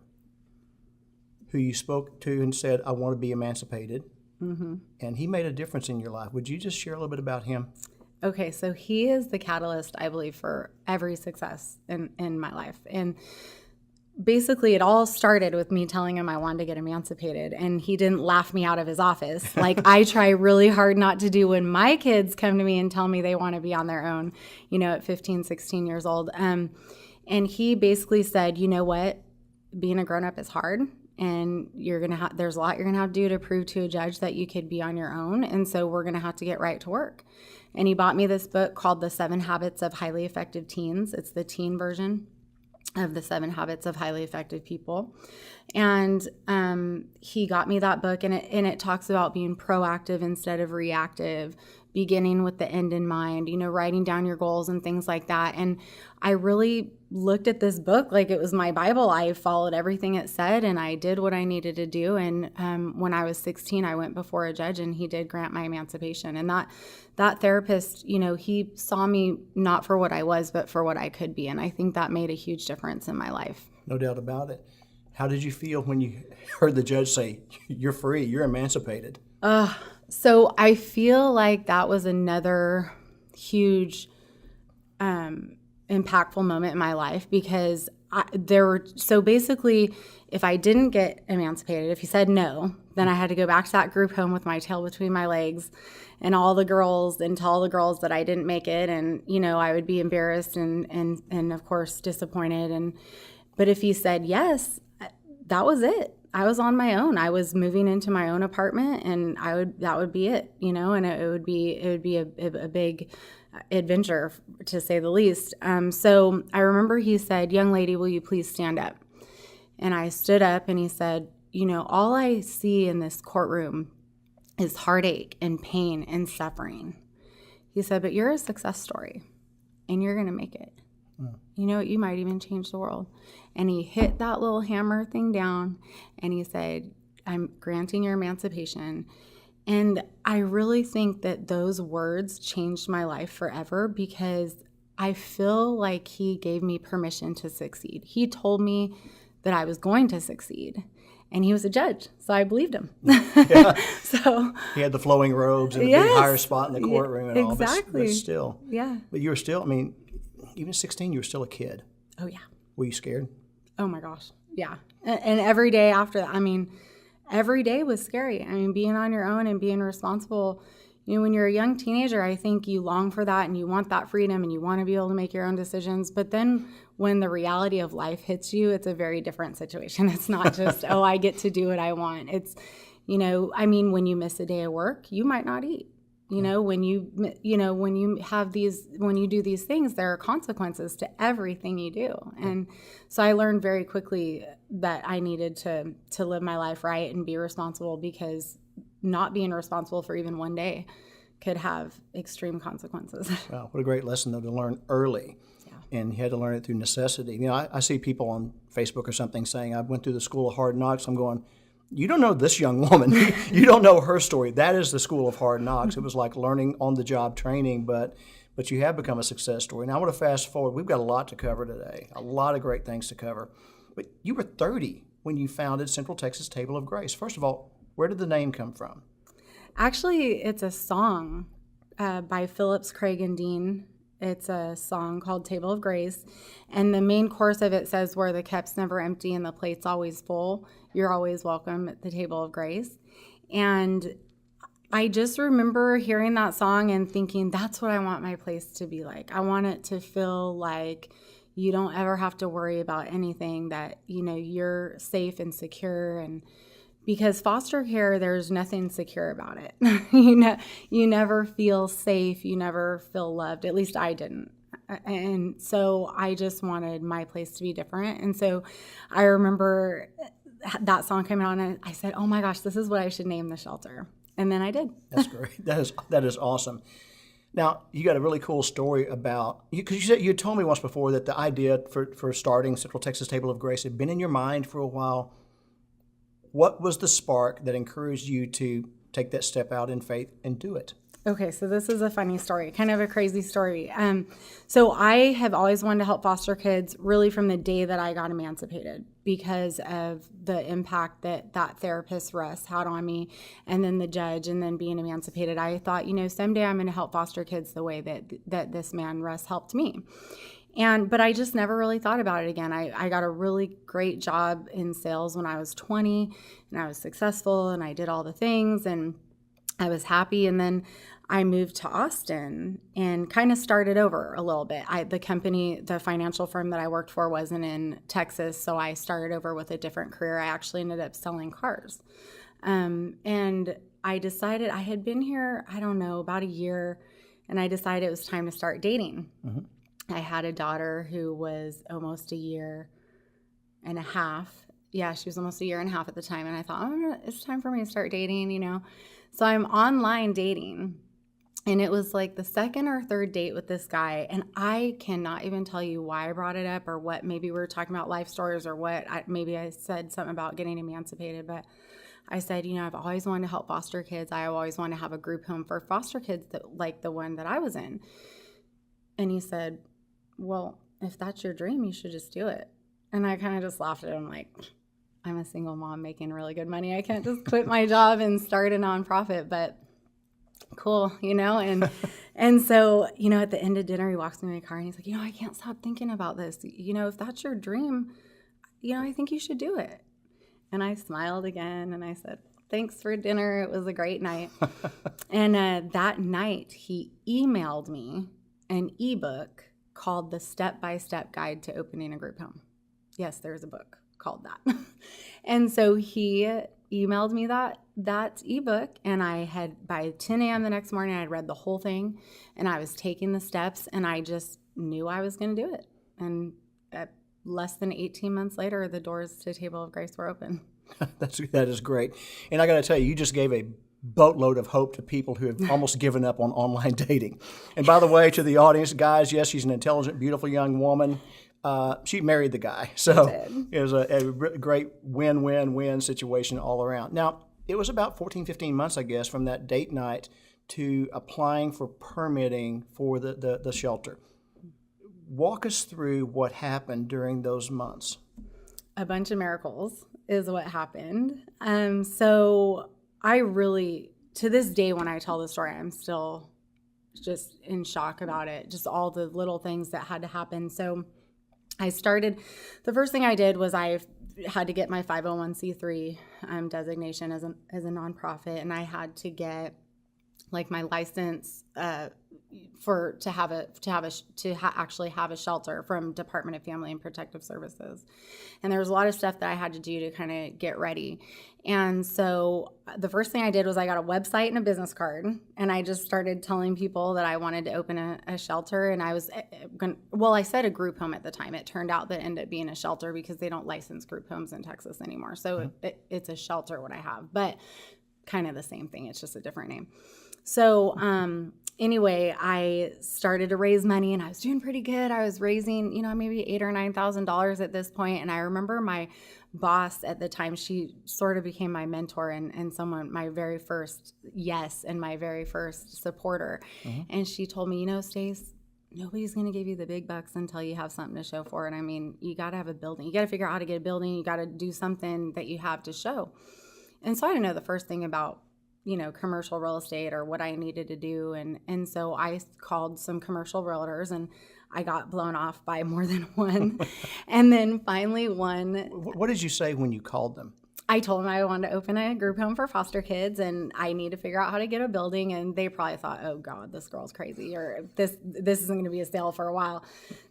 who you spoke to and said, I want to be emancipated. Mm-hmm. And he made a difference in your life. Would you just share a little bit about him? Okay, so he is the catalyst, I believe, for every success in my life. And basically, it all started with me telling him I wanted to get emancipated, and he didn't laugh me out of his office. Like I try really hard not to do when my kids come to me and tell me they want to be on their own, you know, at 15, 16 years old. And he basically said, you know what, being a grown-up is hard. And there's a lot you're going to have to do to prove to a judge that you could be on your own. And so we're going to have to get right to work. And he bought me this book called The 7 Habits of Highly Effective Teens. It's the teen version of The 7 Habits of Highly Effective People. And he got me that book, and it talks about being proactive instead of reactive, beginning with the end in mind, writing down your goals and things like that. And I really looked at this book like it was my Bible. I followed everything it said and I did what I needed to do. And when I was 16, I went before a judge and he did grant my emancipation. And that therapist, he saw me not for what I was, but for what I could be. And I think that made a huge difference in my life. No doubt about it. How did you feel when you heard the judge say, you're free, you're emancipated? So I feel like that was another huge impactful moment in my life, because so basically, if I didn't get emancipated, if he said no, then I had to go back to that group home with my tail between my legs and all the girls, and tell all the girls that I didn't make it. And, I would be embarrassed and of course disappointed. But if he said yes, that was it. I was on my own. I was moving into my own apartment, and that would be it, and it would be a big adventure, to say the least. So I remember he said, "Young lady, will you please stand up?" And I stood up, and he said, all I see in this courtroom is heartache and pain and suffering. He said, but you're a success story, and you're going to make it. You might even change the world. And he hit that little hammer thing down, and he said, I'm granting your emancipation. And I really think that those words changed my life forever, because I feel like he gave me permission to succeed. He told me that I was going to succeed, and he was a judge, so I believed him. Yeah. So he had the flowing robes and a yes, big higher spot in the courtroom and all. Exactly. But still. Yeah. But you were still, even 16, you were still a kid. Oh, yeah. Were you scared? Oh, my gosh. Yeah. And every day after that, every day was scary. Being on your own and being responsible. When you're a young teenager, I think you long for that and you want that freedom and you want to be able to make your own decisions. But then when the reality of life hits you, it's a very different situation. It's not just, oh, I get to do what I want. It's, when you miss a day of work, you might not eat. When you do these things, there are consequences to everything you do. And so I learned very quickly that I needed to live my life right and be responsible, because not being responsible for even one day could have extreme consequences. Wow, what a great lesson, though, to learn early. Yeah. And you had to learn it through necessity. I see people on Facebook or something saying, I went through the school of hard knocks. I'm going, you don't know this young woman. You don't know her story. That is the school of hard knocks. It was like learning on-the-job training, but you have become a success story. Now I want to fast forward. We've got a lot to cover today, a lot of great things to cover. But you were 30 when you founded Central Texas Table of Grace. First of all, where did the name come from? Actually, it's a song by Phillips, Craig, and Dean. It's a song called Table of Grace. And the main chorus of it says, where the cup's never empty and the plate's always full, you're always welcome at the table of grace. And I just remember hearing that song and thinking, that's what I want my place to be like. I want it to feel like you don't ever have to worry about anything, that, you're safe and secure. And because foster care, there's nothing secure about it. You never feel safe. You never feel loved. At least I didn't. And so I just wanted my place to be different. And so I remember that song coming on, and I said, oh my gosh, this is what I should name the shelter. And then I did. That's great. That is awesome. Now, you got a really cool story about, because you told me once before that the idea for starting Central Texas Table of Grace had been in your mind for a while. What was the spark that encouraged you to take that step out in faith and do it? Okay, so this is a funny story, kind of a crazy story. So I have always wanted to help foster kids really from the day that I got emancipated, because of the impact that therapist Russ had on me, and then the judge, and then being emancipated. I thought, someday I'm going to help foster kids the way that this man Russ helped me. But I just never really thought about it again. I got a really great job in sales when I was 20, and I was successful, and I did all the things, and I was happy. And then I moved to Austin and kind of started over a little bit. The financial firm that I worked for wasn't in Texas, so I started over with a different career. I actually ended up selling cars. And I decided, I had been here, I don't know, about a year, and I decided it was time to start dating. Mm-hmm. I had a daughter who was almost a year and a half. Yeah, she was almost a year and a half at the time. And I thought, it's time for me to start dating, So I'm online dating. And it was like the second or third date with this guy. And I cannot even tell you why I brought it up or what. Maybe we were talking about life stories or what. Maybe I said something about getting emancipated. But I said, I've always wanted to help foster kids. I always wanted to have a group home for foster kids like the one that I was in. And he said, well, if that's your dream, you should just do it. And I kind of just laughed at him like, I'm a single mom making really good money. I can't just quit my job and start a nonprofit. But cool, and so, at the end of dinner, he walks me in my car and he's like, I can't stop thinking about this. If that's your dream, I think you should do it. And I smiled again and I said, thanks for dinner. It was a great night. And that night he emailed me an ebook called The Step-by-Step Guide to Opening a Group Home. Yes, there's a book called that. And so he emailed me that ebook, and I had, by 10 a.m. the next morning, I had read the whole thing, and I was taking the steps, and I just knew I was going to do it. And less than 18 months later, the doors to Table of Grace were open. That is great. And I got to tell you, you just gave a boatload of hope to people who have almost given up on online dating. And by the way, to the audience, guys, yes, she's an intelligent, beautiful young woman. She married the guy. So it was a great win-win-win situation all around. Now, it was about 14, 15 months, I guess, from that date night to applying for permitting for the shelter. Walk us through what happened during those months. A bunch of miracles is what happened. So I really, to this day when I tell the story, I'm still just in shock about it, just all the little things that had to happen. So the first thing I did was I had to get my 501c3 designation as a nonprofit, and I had to get like my license to actually have a shelter from Department of Family and Protective Services. And there was a lot of stuff that I had to do to kind of get ready. And so the first thing I did was I got a website and a business card, and I just started telling people that I wanted to open a shelter. And I was I said a group home at the time. It turned out that it ended up being a shelter because they don't license group homes in Texas anymore. So it's a shelter what I have, but kind of the same thing. It's just a different name. So anyway, I started to raise money, and I was doing pretty good. I was raising, maybe $8,000 or $9,000 at this point. And I remember my boss at the time, she sort of became my mentor and someone, my very first yes and my very first supporter. Mm-hmm. And she told me, Stace, nobody's going to give you the big bucks until you have something to show for it. I mean, you got to have a building. You got to figure out how to get a building. You got to do something that you have to show. And so I didn't know the first thing about commercial real estate or what I needed to do. And so I called some commercial realtors, and I got blown off by more than one. And then finally one. What did you say when you called them? I told them I wanted to open a group home for foster kids, and I need to figure out how to get a building. And they probably thought, oh God, this girl's crazy, or this isn't going to be a sale for a while.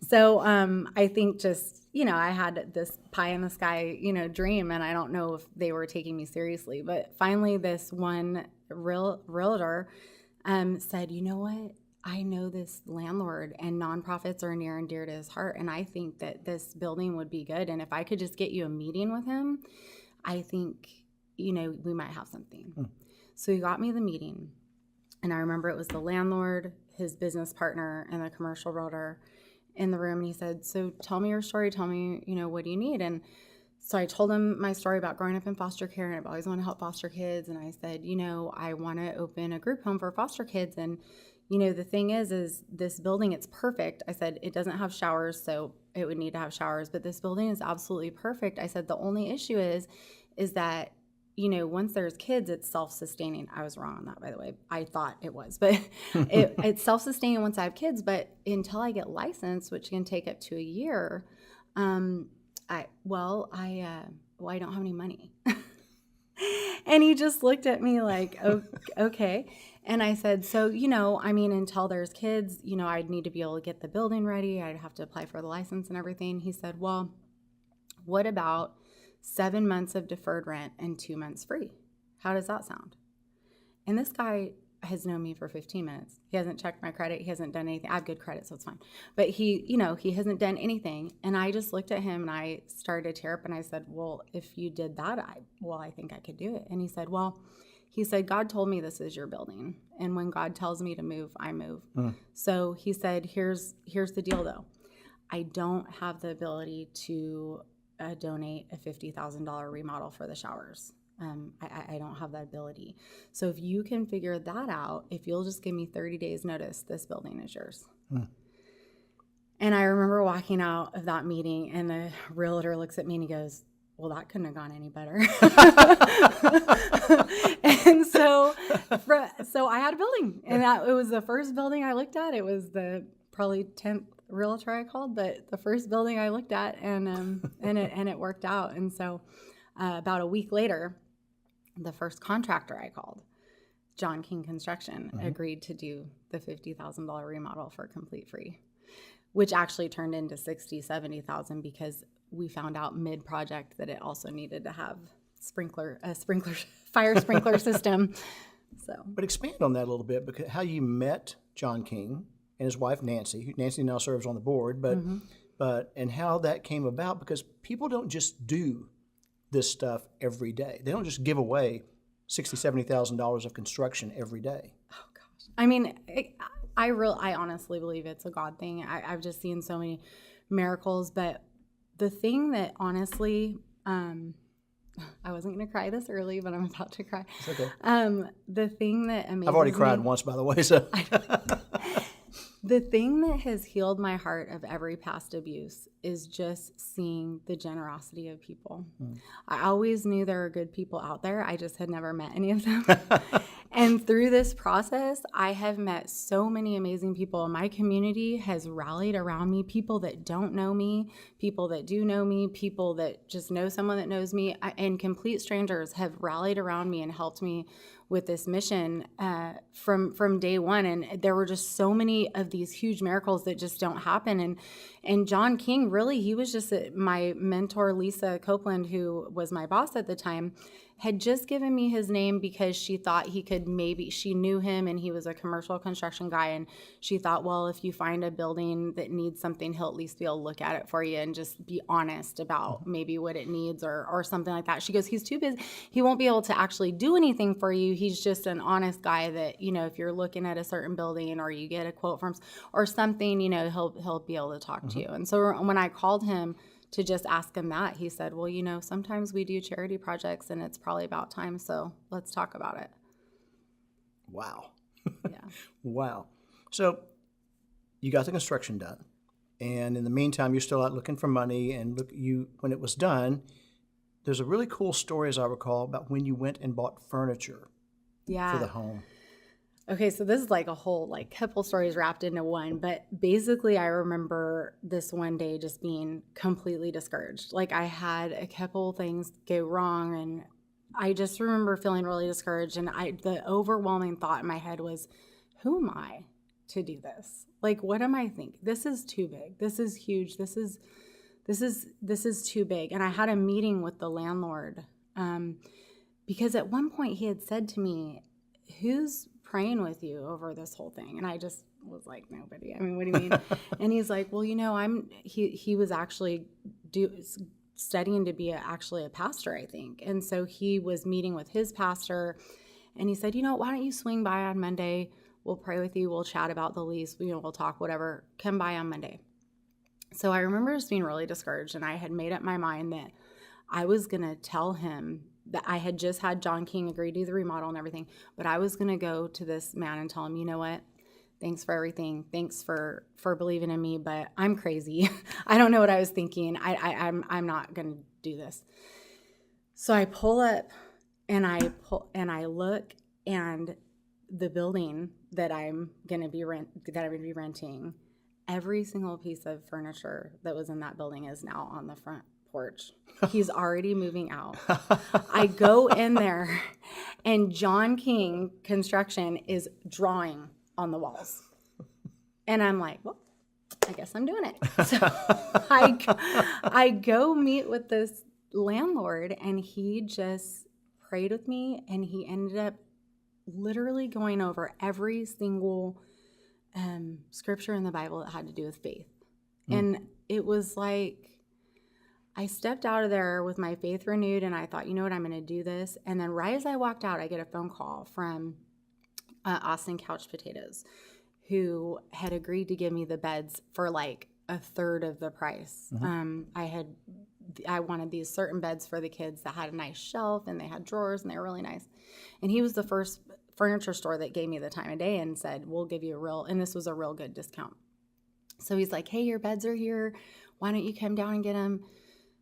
So I think just, I had this pie in the sky, dream, and I don't know if they were taking me seriously. But finally this one realtor said, you know what? I know this landlord, and nonprofits are near and dear to his heart. And I think that this building would be good. And if I could just get you a meeting with him, I think, we might have something. So he got me the meeting, and I remember it was the landlord, his business partner, and the commercial realtor in the room. And he said, so tell me your story. Tell me, what do you need? And so I told him my story about growing up in foster care, and I've always wanted to help foster kids. And I said, I want to open a group home for foster kids. And, the thing is this building, it's perfect. I said, it doesn't have showers, so it would need to have showers, but this building is absolutely perfect. I said, the only issue is that, once there's kids, it's self-sustaining. I was wrong on that, by the way. I thought it was, but it's self-sustaining once I have kids. But until I get licensed, which can take up to a year, I don't have any money. And he just looked at me like, oh, okay. And I said, so, until there's kids, I'd need to be able to get the building ready. I'd have to apply for the license and everything. He said, well, what about 7 months of deferred rent and 2 months free? How does that sound? And this guy has known me for 15 minutes. He hasn't checked my credit. He hasn't done anything. I have good credit, so it's fine. But he hasn't done anything. And I just looked at him and I started to tear up, and I said, well, if you did that, I think I could do it. And he said, well, He said, God told me this is your building. And when God tells me to move, I move. So he said, here's the deal though. I don't have the ability to donate a $50,000 remodel for the showers. I don't have that ability. So if you can figure that out, if you'll just give me 30 days notice, this building is yours. And I remember walking out of that meeting, and the realtor looks at me and he goes, well, that couldn't have gone any better. And so I had a building, and it was the first building I looked at. It was the probably 10th realtor I called, but the first building I looked at, and it worked out. And so about a week later, the first contractor I called, John King Construction, agreed to do the $50,000 remodel for complete free, which actually turned into $60,000-$70,000 because we found out mid-project that it also needed to have fire sprinkler system. So, But expand on that a little bit, because how you met John King and his wife Nancy. Nancy now serves on the board, but and how that came about, because people don't just do this stuff every day. They don't just give away $60,000-$70,000 of construction every day. oh gosh, I mean, I honestly believe it's a God thing. I've just seen so many miracles, but the thing that honestly, I wasn't going to cry this early, but I'm about to cry. It's okay. The thing that amazes I've already cried once, by the way. So the thing that has healed my heart of every past abuse is just seeing the generosity of people. I always knew there were good people out there. I just had never met any of them. And through this process, I have met so many amazing people. My community has rallied around me, people that don't know me, people that do know me, people that just know someone that knows me, and complete strangers have rallied around me and helped me with this mission from day one. And there were just so many of these huge miracles that just don't happen. And John King, really, he was just my mentor, Lisa Copeland, who was my boss at the time, had just given me his name because she thought he could she knew him and he was a commercial construction guy. And she thought, well, if you find a building that needs something, he'll at least be able to look at it for you and just be honest about maybe what it needs or something like that. She goes, he's too busy. He won't be able to actually do anything for you. He's just an honest guy that, if you're looking at a certain building or you get a quote from or something, he'll be able to talk to you. And so when I called him to just ask him that, he said, well, sometimes we do charity projects and it's probably about time. So let's talk about it. wow. Yeah. Wow. So you got the construction done. And in the meantime, you're still out looking for money. And when it was done, there's a really cool story, as I recall, about when you went and bought furniture for the home. Okay, so this is like a whole couple stories wrapped into one, but basically I remember this one day just being completely discouraged. I had a couple things go wrong, and I just remember feeling really discouraged. And the overwhelming thought in my head was, who am I to do this? What am I thinking? This is too big. This is huge. This is too big. And I had a meeting with the landlord because at one point he had said to me, who's praying with you over this whole thing? And I just was like, nobody. I mean, what do you mean? And he's like, well, he was actually studying to be actually a pastor, I think. And so he was meeting with his pastor, and he said, why don't you swing by on Monday? We'll pray with you. We'll chat about the lease. We'll talk, whatever. Come by on Monday. So I remember just being really discouraged, and I had made up my mind that I was going to tell him that I had just had John King agree to do the remodel and everything, but I was going to go to this man and tell him, you know what? Thanks for everything. Thanks for believing in me, but I'm crazy. I don't know what I was thinking. I'm not going to do this. So I pull up and I look, and the building that I'm going to be renting, every single piece of furniture that was in that building is now on the front porch. He's already moving out. I go in there, and John King Construction is drawing on the walls. And I'm like, well, I guess I'm doing it. So I go meet with this landlord, and he just prayed with me, and he ended up literally going over every single scripture in the Bible that had to do with faith. And it was like, I stepped out of there with my faith renewed, and I thought, you know what, I'm going to do this. And then right as I walked out, I get a phone call from Austin Couch Potatoes, who had agreed to give me the beds for like a third of the price. I wanted these certain beds for the kids that had a nice shelf and they had drawers and they were really nice. And he was the first furniture store that gave me the time of day and said, we'll give you and this was a real good discount. So he's like, hey, your beds are here. Why don't you come down and get them?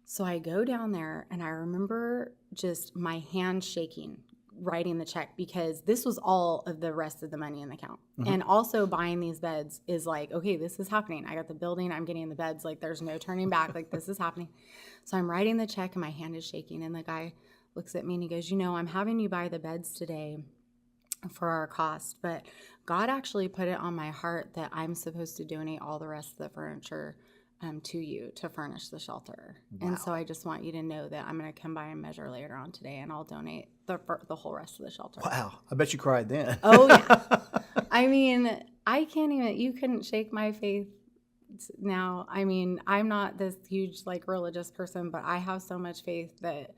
So I go down there, and I remember just my hand shaking writing the check, because this was all of the rest of the money in the account. And also buying these beds is like, okay, this is happening. I got the building, I'm getting the beds, like there's no turning back, like this is happening. So I'm writing the check and my hand is shaking, and the guy looks at me and he goes, I'm having you buy the beds today for our cost, but God actually put it on my heart that I'm supposed to donate all the rest of the furniture to you to furnish the shelter. Wow. And so I just want you to know that I'm going to come by and measure later on today, and I'll donate the whole rest of the shelter. Wow. I bet you cried then. Oh, yeah. I mean, you couldn't shake my faith now. I mean, I'm not this huge, like, religious person, but I have so much faith that,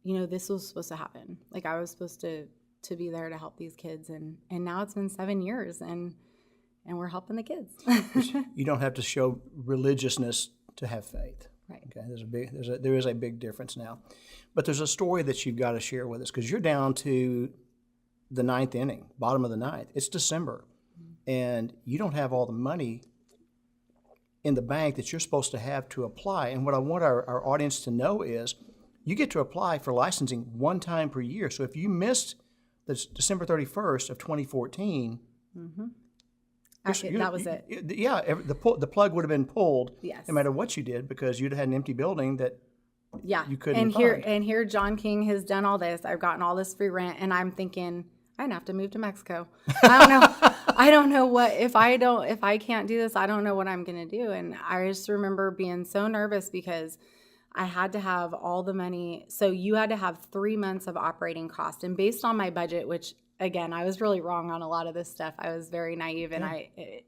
this was supposed to happen. Like, I was supposed to be there to help these kids. And now it's been 7 years, and we're helping the kids. You don't have to show religiousness to have faith. Right. Okay. There is a big difference now, but there's a story that you've got to share with us, because you're down to the ninth inning, bottom of the ninth. It's December, and you don't have all the money in the bank that you're supposed to have to apply. And what I want our audience to know is, you get to apply for licensing one time per year. So if you missed the December 31st of 2014. That was it. The plug would have been pulled. Yes. No matter what you did, because you'd have had an empty building that you couldn't fund. fund. And here John King has done all this. I've gotten all this free rent, and I'm thinking, I'm gonna have to move to Mexico. I don't know. I don't know what, if I can't do this, I don't know what I'm gonna do. And I just remember being so nervous, because I had to have all the money. So you had to have 3 months of operating cost. And based on my budget, which, again, I was really wrong on a lot of this stuff. I was very naive, and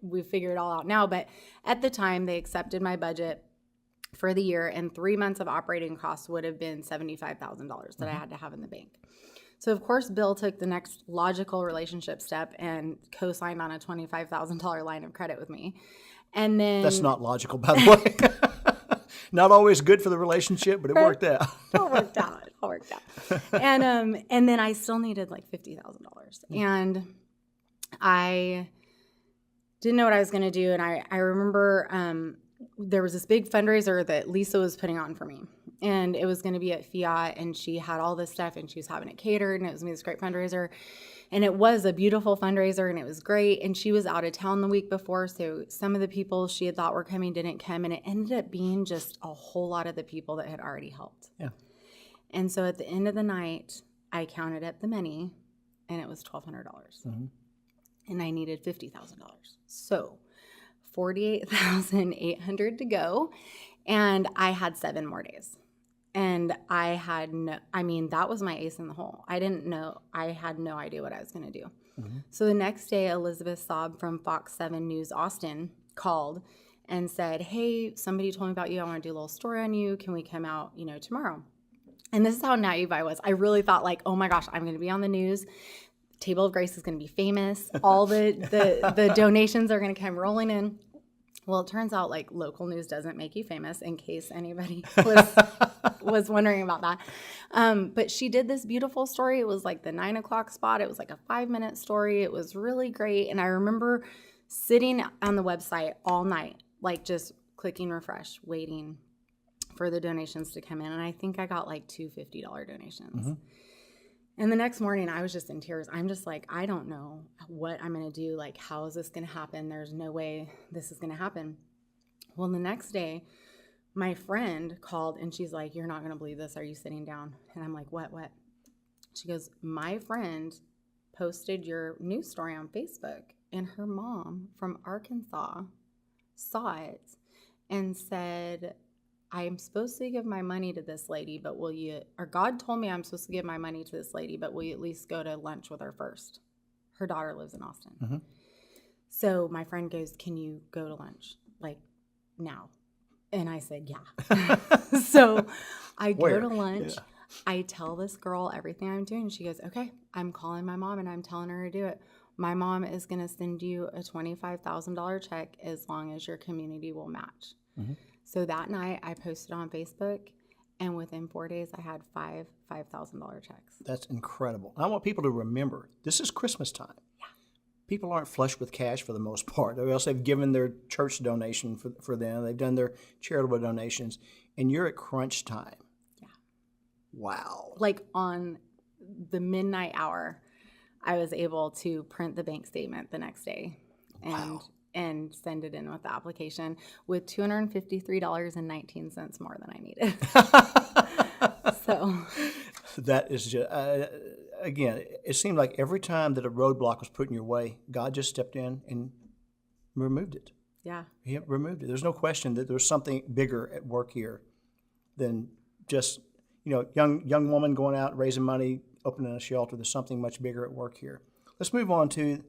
we figured it all out now. But at the time, they accepted my budget for the year, and 3 months of operating costs would have been $75,000 that I had to have in the bank. So, of course, Bill took the next logical relationship step and co-signed on a $25,000 line of credit with me. And then... That's not logical, by the way. Not always good for the relationship, but it worked out. It worked out. And then I still needed like $50,000. And I didn't know what I was going to do. And I remember there was this big fundraiser that Lisa was putting on for me. And it was going to be at Fiat, and she had all this stuff, and she was having it catered, and it was going to be this great fundraiser. And it was a beautiful fundraiser, and it was great. And she was out of town the week before, so some of the people she had thought were coming didn't come, and it ended up being just a whole lot of the people that had already helped. Yeah. And so at the end of the night, I counted up the money, and it was $1,200. And I needed $50,000. So $48,800 to go, and I had 7 more days. And that was my ace in the hole. I had no idea what I was going to do. So the next day, Elizabeth Saab from Fox 7 News Austin called and said, hey, somebody told me about you. I want to do a little story on you. Can we come out, tomorrow? And this is how naive I was. I really thought, like, oh my gosh, I'm going to be on the news. Table of Grace is going to be famous. All the donations are going to come rolling in. Well, it turns out, like, local news doesn't make you famous, in case anybody was wondering about that. But she did this beautiful story. It was like the 9 o'clock spot. It was like a 5-minute story. It was really great. And I remember sitting on the website all night, like just clicking refresh, waiting for the donations to come in. And I think I got like 2 $50 donations. And the next morning, I was just in tears. I'm just like, I don't know what I'm going to do. Like, how is this going to happen? There's no way this is going to happen. Well, the next day, my friend called, and she's like, you're not going to believe this. Are you sitting down? And I'm like, what? She goes, my friend posted your news story on Facebook, and her mom from Arkansas saw it and said, I'm supposed to give my money to this lady, but God told me I'm supposed to give my money to this lady, but will you at least go to lunch with her first? Her daughter lives in Austin. So my friend goes, can you go to lunch? Like, now. And I said, yeah. So I Where? go to lunch. Yeah. I tell this girl everything I'm doing. She goes, okay, I'm calling my mom and I'm telling her to do it. My mom is going to send you a $25,000 check as long as your community will match. Mm-hmm. So that night I posted on Facebook, and within 4 days I had five $5,000 checks. That's incredible. I want people to remember, this is Christmas time. Yeah. People aren't flush with cash for the most part, or else they've given their church donation for them. They've done their charitable donations, and you're at crunch time. Yeah. Wow. Like on the midnight hour, I was able to print the bank statement the next day and send it in with the application with $253.19 more than I needed. So that is just, again, it seemed like every time that a roadblock was put in your way, God just stepped in and removed it. Yeah. He removed it. There's no question that there's something bigger at work here than just, young woman going out, raising money, opening a shelter. There's something much bigger at work here. Let's move on to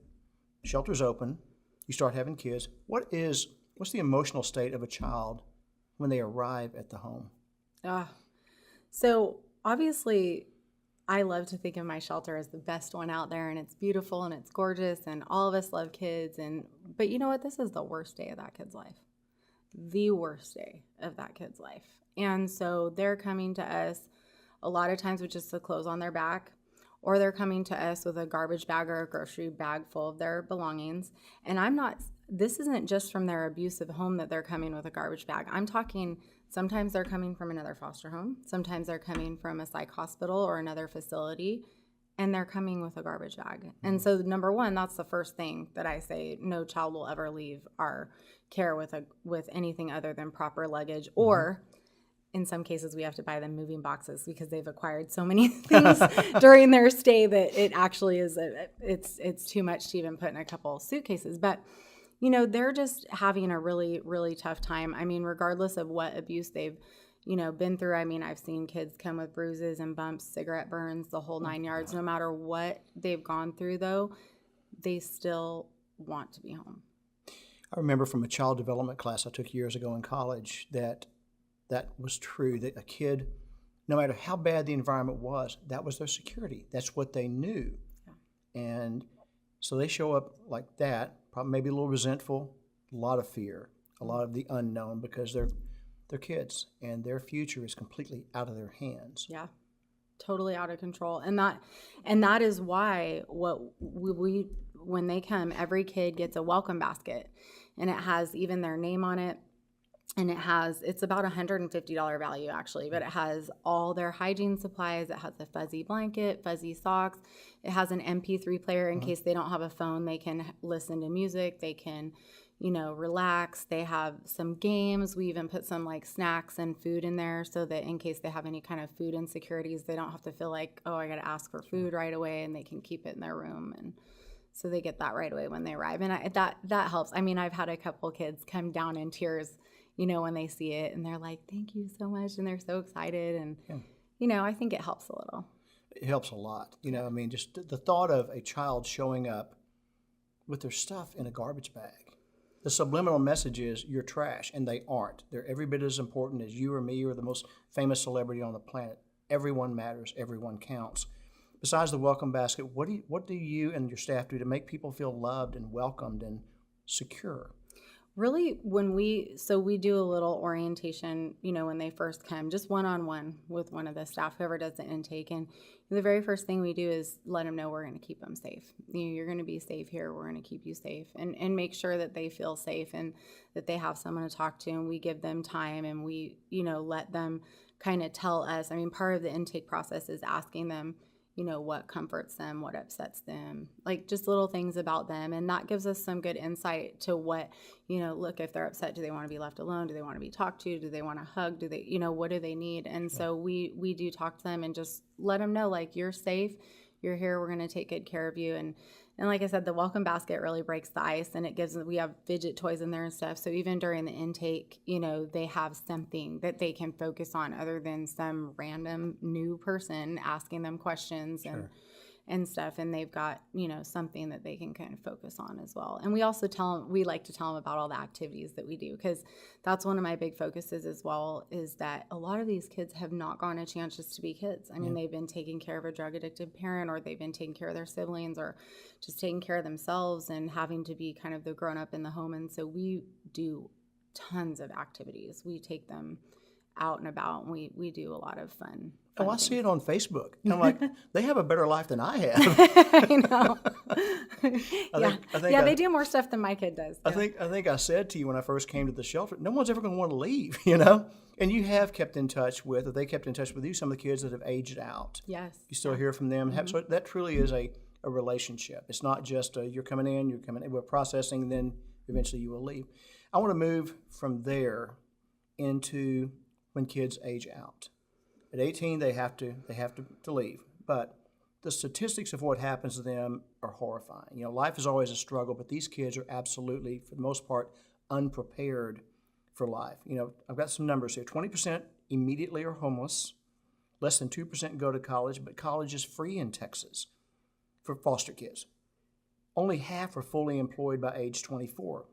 shelter's open. You start having kids. What's the emotional state of a child when they arrive at the home? So obviously, I love to think of my shelter as the best one out there, and it's beautiful and it's gorgeous, and all of us love kids. But you know what? This is the worst day of that kid's life. The worst day of that kid's life. And so they're coming to us a lot of times with just the clothes on their back, or they're coming to us with a garbage bag or a grocery bag full of their belongings. And this isn't just from their abusive home that they're coming with a garbage bag. I'm talking, sometimes they're coming from another foster home. Sometimes they're coming from a psych hospital or another facility, and they're coming with a garbage bag. Mm-hmm. And so number one, that's the first thing that I say, no child will ever leave our care with anything other than proper luggage, mm-hmm. or in some cases, we have to buy them moving boxes because they've acquired so many things during their stay that it actually is it's too much to even put in a couple suitcases. But they're just having a really, really tough time. I mean, regardless of what abuse they've been through. I mean, I've seen kids come with bruises and bumps, cigarette burns, the whole 9 yards. No matter what they've gone through, though, they still want to be home. I remember from a child development class I took years ago in college that was true, that a kid, no matter how bad the environment was, that was their security. That's what they knew. Yeah. And so they show up like that, probably maybe a little resentful, a lot of fear, a lot of the unknown, because they're kids and their future is completely out of their hands. Yeah, totally out of control. And that is why we when they come, every kid gets a welcome basket, and it has even their name on it. And it's about $150 value actually, but it has all their hygiene supplies. It has a fuzzy blanket, fuzzy socks. It has an MP3 player in case they don't have a phone. They can listen to music. They can, relax. They have some games. We even put some like snacks and food in there so that in case they have any kind of food insecurities, they don't have to feel like, oh, I got to ask for food right away, and they can keep it in their room. And so they get that right away when they arrive. And that helps. I mean, I've had a couple kids come down in tears when they see it, and they're like, thank you so much, and they're so excited, and, I think it helps a little. It helps a lot. I mean, just the thought of a child showing up with their stuff in a garbage bag. The subliminal message is, you're trash, and they aren't. They're every bit as important as you or me or the most famous celebrity on the planet. Everyone matters. Everyone counts. Besides the welcome basket, what do you and your staff do to make people feel loved and welcomed and secure? Really, we do a little orientation, when they first come, just one-on-one with one of the staff, whoever does the intake. And the very first thing we do is let them know we're going to keep them safe. You're going to be safe here. We're going to keep you safe, and make sure that they feel safe and that they have someone to talk to. And we give them time, and we, let them kind of tell us. I mean, part of the intake process is asking them, what comforts them, what upsets them, like just little things about them. And that gives us some good insight to what, look, if they're upset, do they want to be left alone? Do they want to be talked to? Do they want a hug? Do they, what do they need? And so we do talk to them and just let them know, like, you're safe, you're here, we're going to take good care of you. And like I said, the welcome basket really breaks the ice, and we have fidget toys in there and stuff. So even during the intake, they have something that they can focus on other than some random new person asking them questions. Sure. and stuff, and they've got, something that they can kind of focus on as well. And we also we like to tell them about all the activities that we do, because that's one of my big focuses as well, is that a lot of these kids have not gotten a chance just to be kids. I mean, they've been taking care of a drug addicted parent, or they've been taking care of their siblings, or just taking care of themselves and having to be kind of the grown up in the home. And so we do tons of activities. We take them out and about, and we do a lot of fun Oh, I things. see it on Facebook. I'm like, they have a better life than I have. I know. I think they do more stuff than my kid does. I think I said to you when I first came to the shelter, no one's ever going to want to leave, you know? And you have kept in touch with, or they kept in touch with you, some of the kids that have aged out. Yes. You still hear from them. So that truly is a relationship. It's not just you're coming in, we're processing, and then eventually you will leave. I want to move from there into when kids age out. At 18, they have to leave. But the statistics of what happens to them are horrifying. You know, life is always a struggle, but these kids are absolutely, for the most part, unprepared for life. You know, I've got some numbers here. 20% immediately are homeless. Less than 2% go to college, but college is free in Texas for foster kids. Only half are fully employed by age 24.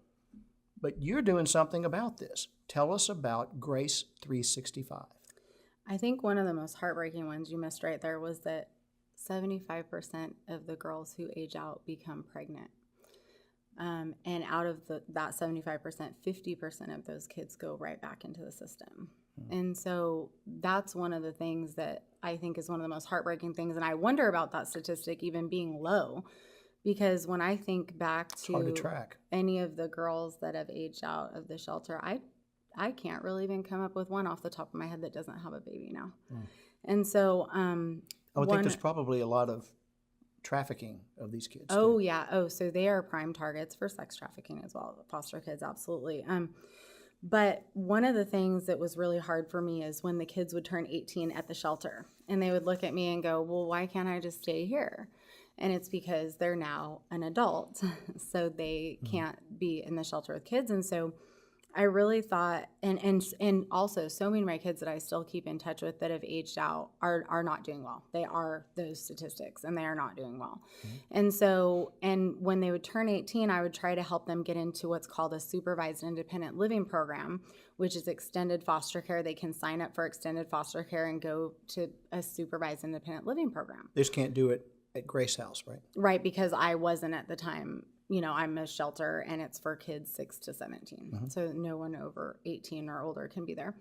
But you're doing something about this. Tell us about Grace 365. I think one of the most heartbreaking ones you missed right there was that 75% of the girls who age out become pregnant. And out of that 75%, 50% of those kids go right back into the system. And so that's one of the things that I think is one of the most heartbreaking things. And I wonder about that statistic even being low, because when I think back Hard to to track. any of the girls that have aged out of the shelter, I can't really even come up with one off the top of my head that doesn't have a baby now. And so I would think there's probably a lot of trafficking of these kids. Oh, too. yeah. Oh, so they are prime targets for sex trafficking as well. Foster kids, absolutely. But one of the things that was really hard for me is when the kids would turn 18 at the shelter, and they would look at me and go, well, why can't I just stay here? And it's because they're now an adult, so they can't be in the shelter with kids. And so I really thought, and also so many of my kids that I still keep in touch with that have aged out are not doing well. They are those statistics, and they are not doing well. And so, and when they would turn 18, I would try to help them get into what's called a supervised independent living program, which is extended foster care. They can sign up for extended foster care and go to a supervised independent living program. They just can't do it at Grace House, right? Right, because I wasn't at the time. You know, I'm a shelter, and it's for kids 6 to 17. So no one over 18 or older can be there.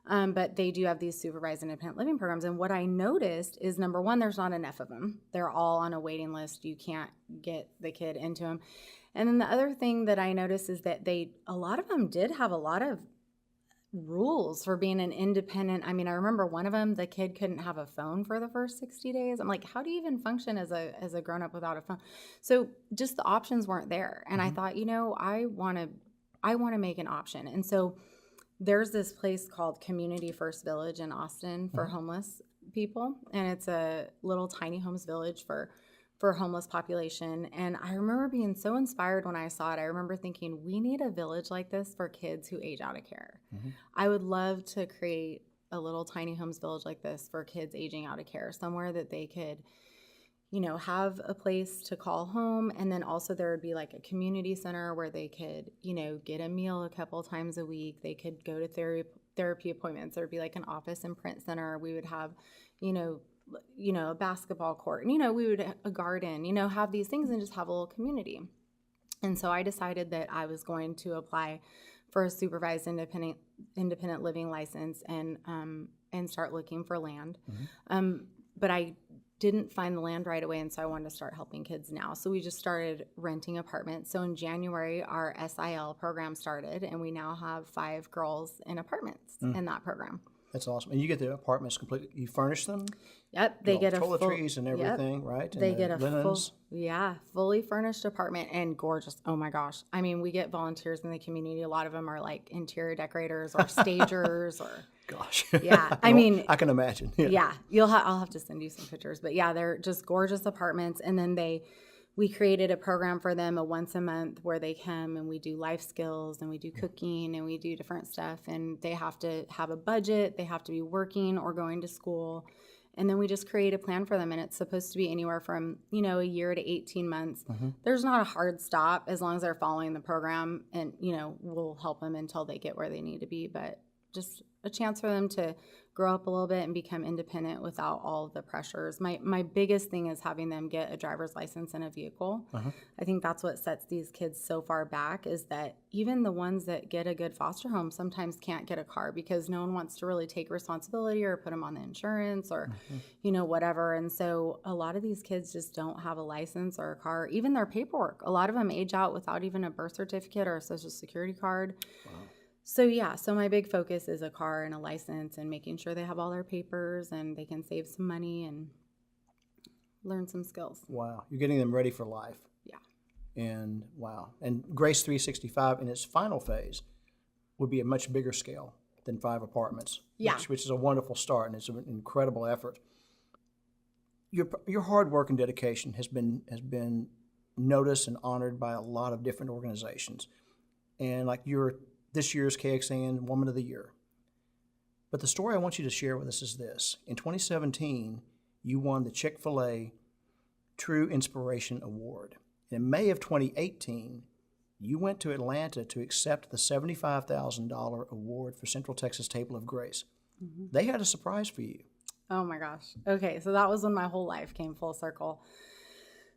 But they do have these supervised independent living programs. And what I noticed is, number one, there's not enough of them. They're all on a waiting list. You can't get the kid into them. And then the other thing that I noticed is that a lot of them did have a lot of rules for being an independent. I mean, I remember one of them, the kid couldn't have a phone for the first 60 days. I'm like, how do you even function as a grown-up without a phone? So just the options weren't there. And I thought, I want to make an option. And so there's this place called Community First Village in Austin for homeless people. And it's a little tiny homes village for homeless population. And I remember being so inspired when I saw it. I remember thinking, we need a village like this for kids who age out of care. I would love to create a little tiny homes village like this for kids aging out of care, somewhere that they could, have a place to call home. And then also there would be like a community center where they could, get a meal a couple times a week. They could go to therapy appointments. There'd be like an office and print center. We would have, a basketball court, and, we would a garden, have these things and just have a little community. And so I decided that I was going to apply for a supervised independent living license and start looking for land. But I didn't find the land right away, and so I wanted to start helping kids now. So we just started renting apartments. So in January, our SIL program started, and we now have 5 girls in apartments in that program. That's awesome. And you get the apartments completely, you furnish them? Yep, they get a full toiletries and everything, right? And they get a linens. fully furnished apartment, and gorgeous. Oh my gosh. I mean, we get volunteers in the community. A lot of them are like interior decorators or stagers or Gosh. yeah. I mean, I can imagine. Yeah, I'll have to send you some pictures, but yeah, they're just gorgeous apartments. And then we created a program for them, a once a month, where they come and we do life skills and we do cooking and we do different stuff. And they have to have a budget. They have to be working or going to school. And then we just create a plan for them, and it's supposed to be anywhere from, a year to 18 months. There's not a hard stop as long as they're following the program, and, we'll help them until they get where they need to be. But just a chance for them to grow up a little bit and become independent without all of the pressures. My biggest thing is having them get a driver's license and a vehicle. I think that's what sets these kids so far back, is that even the ones that get a good foster home sometimes can't get a car because no one wants to really take responsibility or put them on the insurance or, whatever. And so a lot of these kids just don't have a license or a car, even their paperwork. A lot of them age out without even a birth certificate or a social security card. Wow. So my big focus is a car and a license and making sure they have all their papers and they can save some money and learn some skills. Wow. You're getting them ready for life. Yeah. And wow. And Grace 365 in its final phase would be a much bigger scale than 5 apartments. Yeah. Which is a wonderful start, and it's an incredible effort. Your hard work and dedication has been noticed and honored by a lot of different organizations. And like this year's KXAN Woman of the Year. But the story I want you to share with us is this. In 2017, you won the Chick-fil-A True Inspiration Award. In May of 2018, you went to Atlanta to accept the $75,000 award for Central Texas Table of Grace. They had a surprise for you. Oh my gosh. Okay, so that was when my whole life came full circle.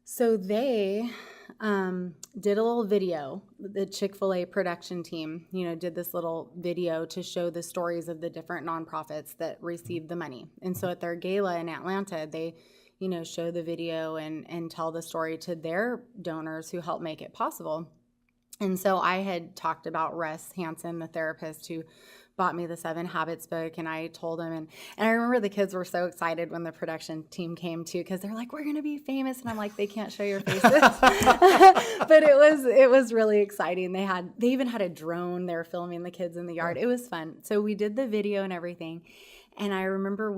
So they did a little video. The Chick-fil-A production team, did this little video to show the stories of the different nonprofits that received the money. And so at their gala in Atlanta, they, show the video and tell the story to their donors who helped make it possible. And so I had talked about Russ Hansen, the therapist who bought me the 7 Habits book, and I told him, and I remember the kids were so excited when the production team came too, because they're like, we're going to be famous, and I'm like, they can't show your faces. But it was really exciting. They even had a drone. They were filming the kids in the yard. It was fun. So we did the video and everything, and I remember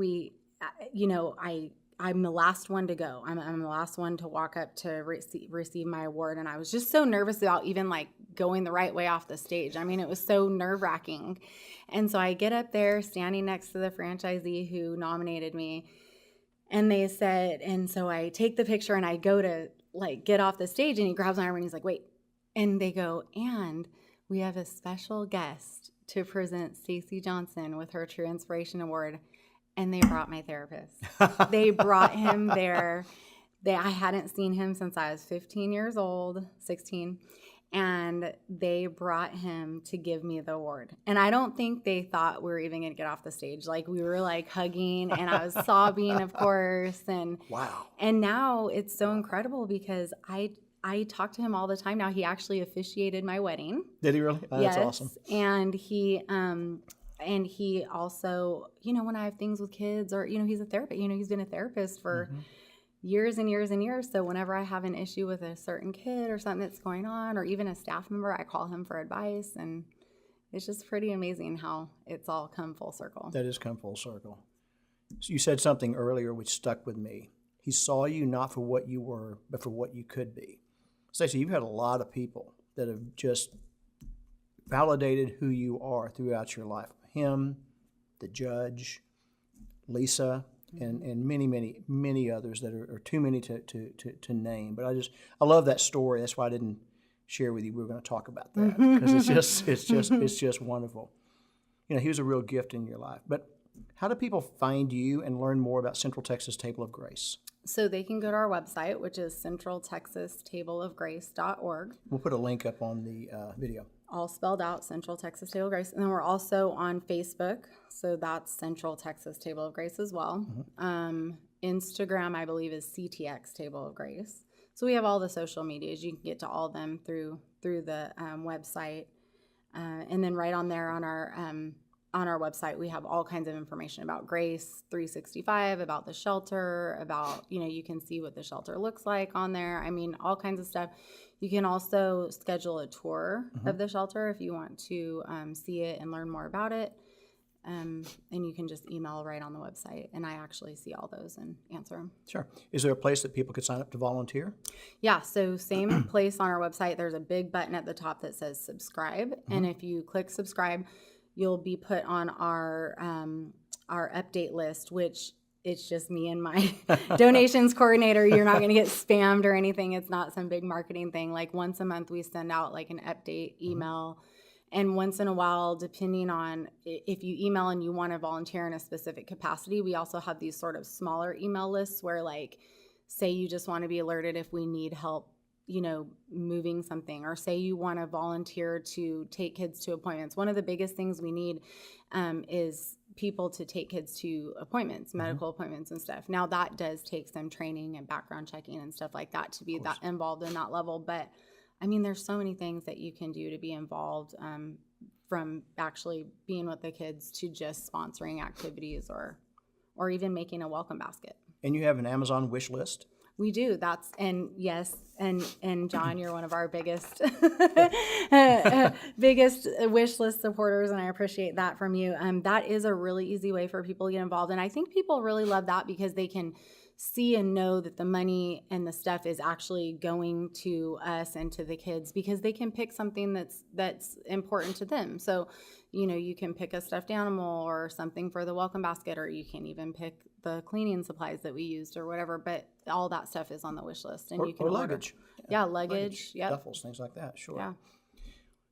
I'm the last one to go. I'm the last one to walk up to receive my award. And I was just so nervous about even like going the right way off the stage. I mean, it was so nerve-wracking. And so I get up there standing next to the franchisee who nominated me. And they said, and so I take the picture and I go to like get off the stage, and he grabs my arm and he's like, wait. And they go, and we have a special guest to present Stacy Johnson with her True Inspiration Award. And they brought my therapist. They brought him there. I hadn't seen him since I was 15 years old, 16. And they brought him to give me the award. And I don't think they thought we were even going to get off the stage. Like, we were like hugging, and I was sobbing, of course. And wow. And now it's so incredible because I talk to him all the time now. He actually officiated my wedding. Did he really? Oh, yes. That's awesome. And he also, when I have things with kids or, he's a therapist, he's been a therapist for years and years and years. So whenever I have an issue with a certain kid or something that's going on, or even a staff member, I call him for advice. And it's just pretty amazing how it's all come full circle. That has come full circle. So you said something earlier which stuck with me. He saw you not for what you were, but for what you could be. Stacy, you've had a lot of people that have just validated who you are throughout your life. Him, the judge, Lisa, and many, many, many others that are too many to name. But I love that story. That's why I didn't share with you. We were going to talk about that because it's just wonderful. He was a real gift in your life. But how do people find you and learn more about Central Texas Table of Grace? So they can go to our website, which is centraltexastableofgrace.org. We'll put a link up on the video. All spelled out, Central Texas Table of Grace. And then we're also on Facebook. So that's Central Texas Table of Grace as well. Instagram, I believe, is CTX Table of Grace. So we have all the social medias. You can get to all of them through the website. And then right on there on our website, we have all kinds of information about Grace 365, about the shelter, about, you can see what the shelter looks like on there. I mean, all kinds of stuff. You can also schedule a tour of the shelter if you want to see it and learn more about it. And you can just email right on the website, and I actually see all those and answer them. Sure. Is there a place that people could sign up to volunteer? Yeah, so same place on our website. There's a big button at the top that says subscribe, and if you click subscribe, you'll be put on our update list, which it's just me and my donations coordinator. You're not going to get spammed or anything. It's not some big marketing thing. Like once a month, we send out like an update email. And once in a while, depending on if you email and you want to volunteer in a specific capacity, we also have these sort of smaller email lists where, like, say you just want to be alerted if we need help, you know, moving something, or say you want to volunteer to take kids to appointments. One of the biggest things we need is people to take kids to appointments, medical appointments and stuff. Now that does take some training and background checking and stuff like that to be that involved in that level. But I mean, there's so many things that you can do to be involved, from actually being with the kids to just sponsoring activities or even making a welcome basket. And you have an Amazon wish list? We do. Yes. And John, you're one of our biggest wish list supporters, and I appreciate that from you. That is a really easy way for people to get involved. And I think people really love that because they can see and know that the money and the stuff is actually going to us and to the kids, because they can pick something that's important to them. So, you know, you can pick a stuffed animal or something for the welcome basket, or you can even pick the cleaning supplies that we used or whatever, but all that stuff is on the wish list, and you can order. Luggage. Yeah, luggage. Yeah. Duffels, things like that, sure. Yeah.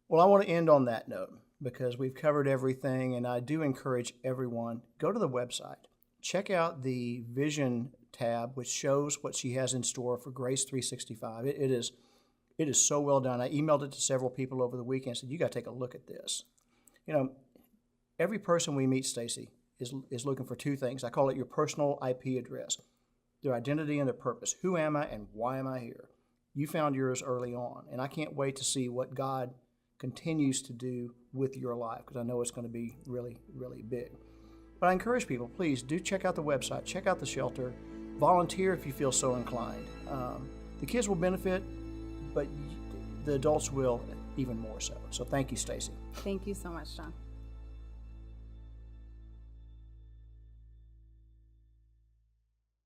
Well, I want to end on that note because we've covered everything, and I do encourage everyone, go to the website. Check out the vision tab, which shows what she has in store for Grace 365. It is so well done. I emailed it to several people over the weekend and said, you got to take a look at this. You know, every person we meet, Stacy, is looking for two things. I call it your personal IP address, their identity and their purpose. Who am I and why am I here? You found yours early on, and I can't wait to see what God continues to do with your life, because I know it's going to be really, really big. But I encourage people, please do check out the website, check out the shelter, volunteer if you feel so inclined. The kids will benefit, but the adults will even more so. So thank you, Stacy. Thank you so much, John.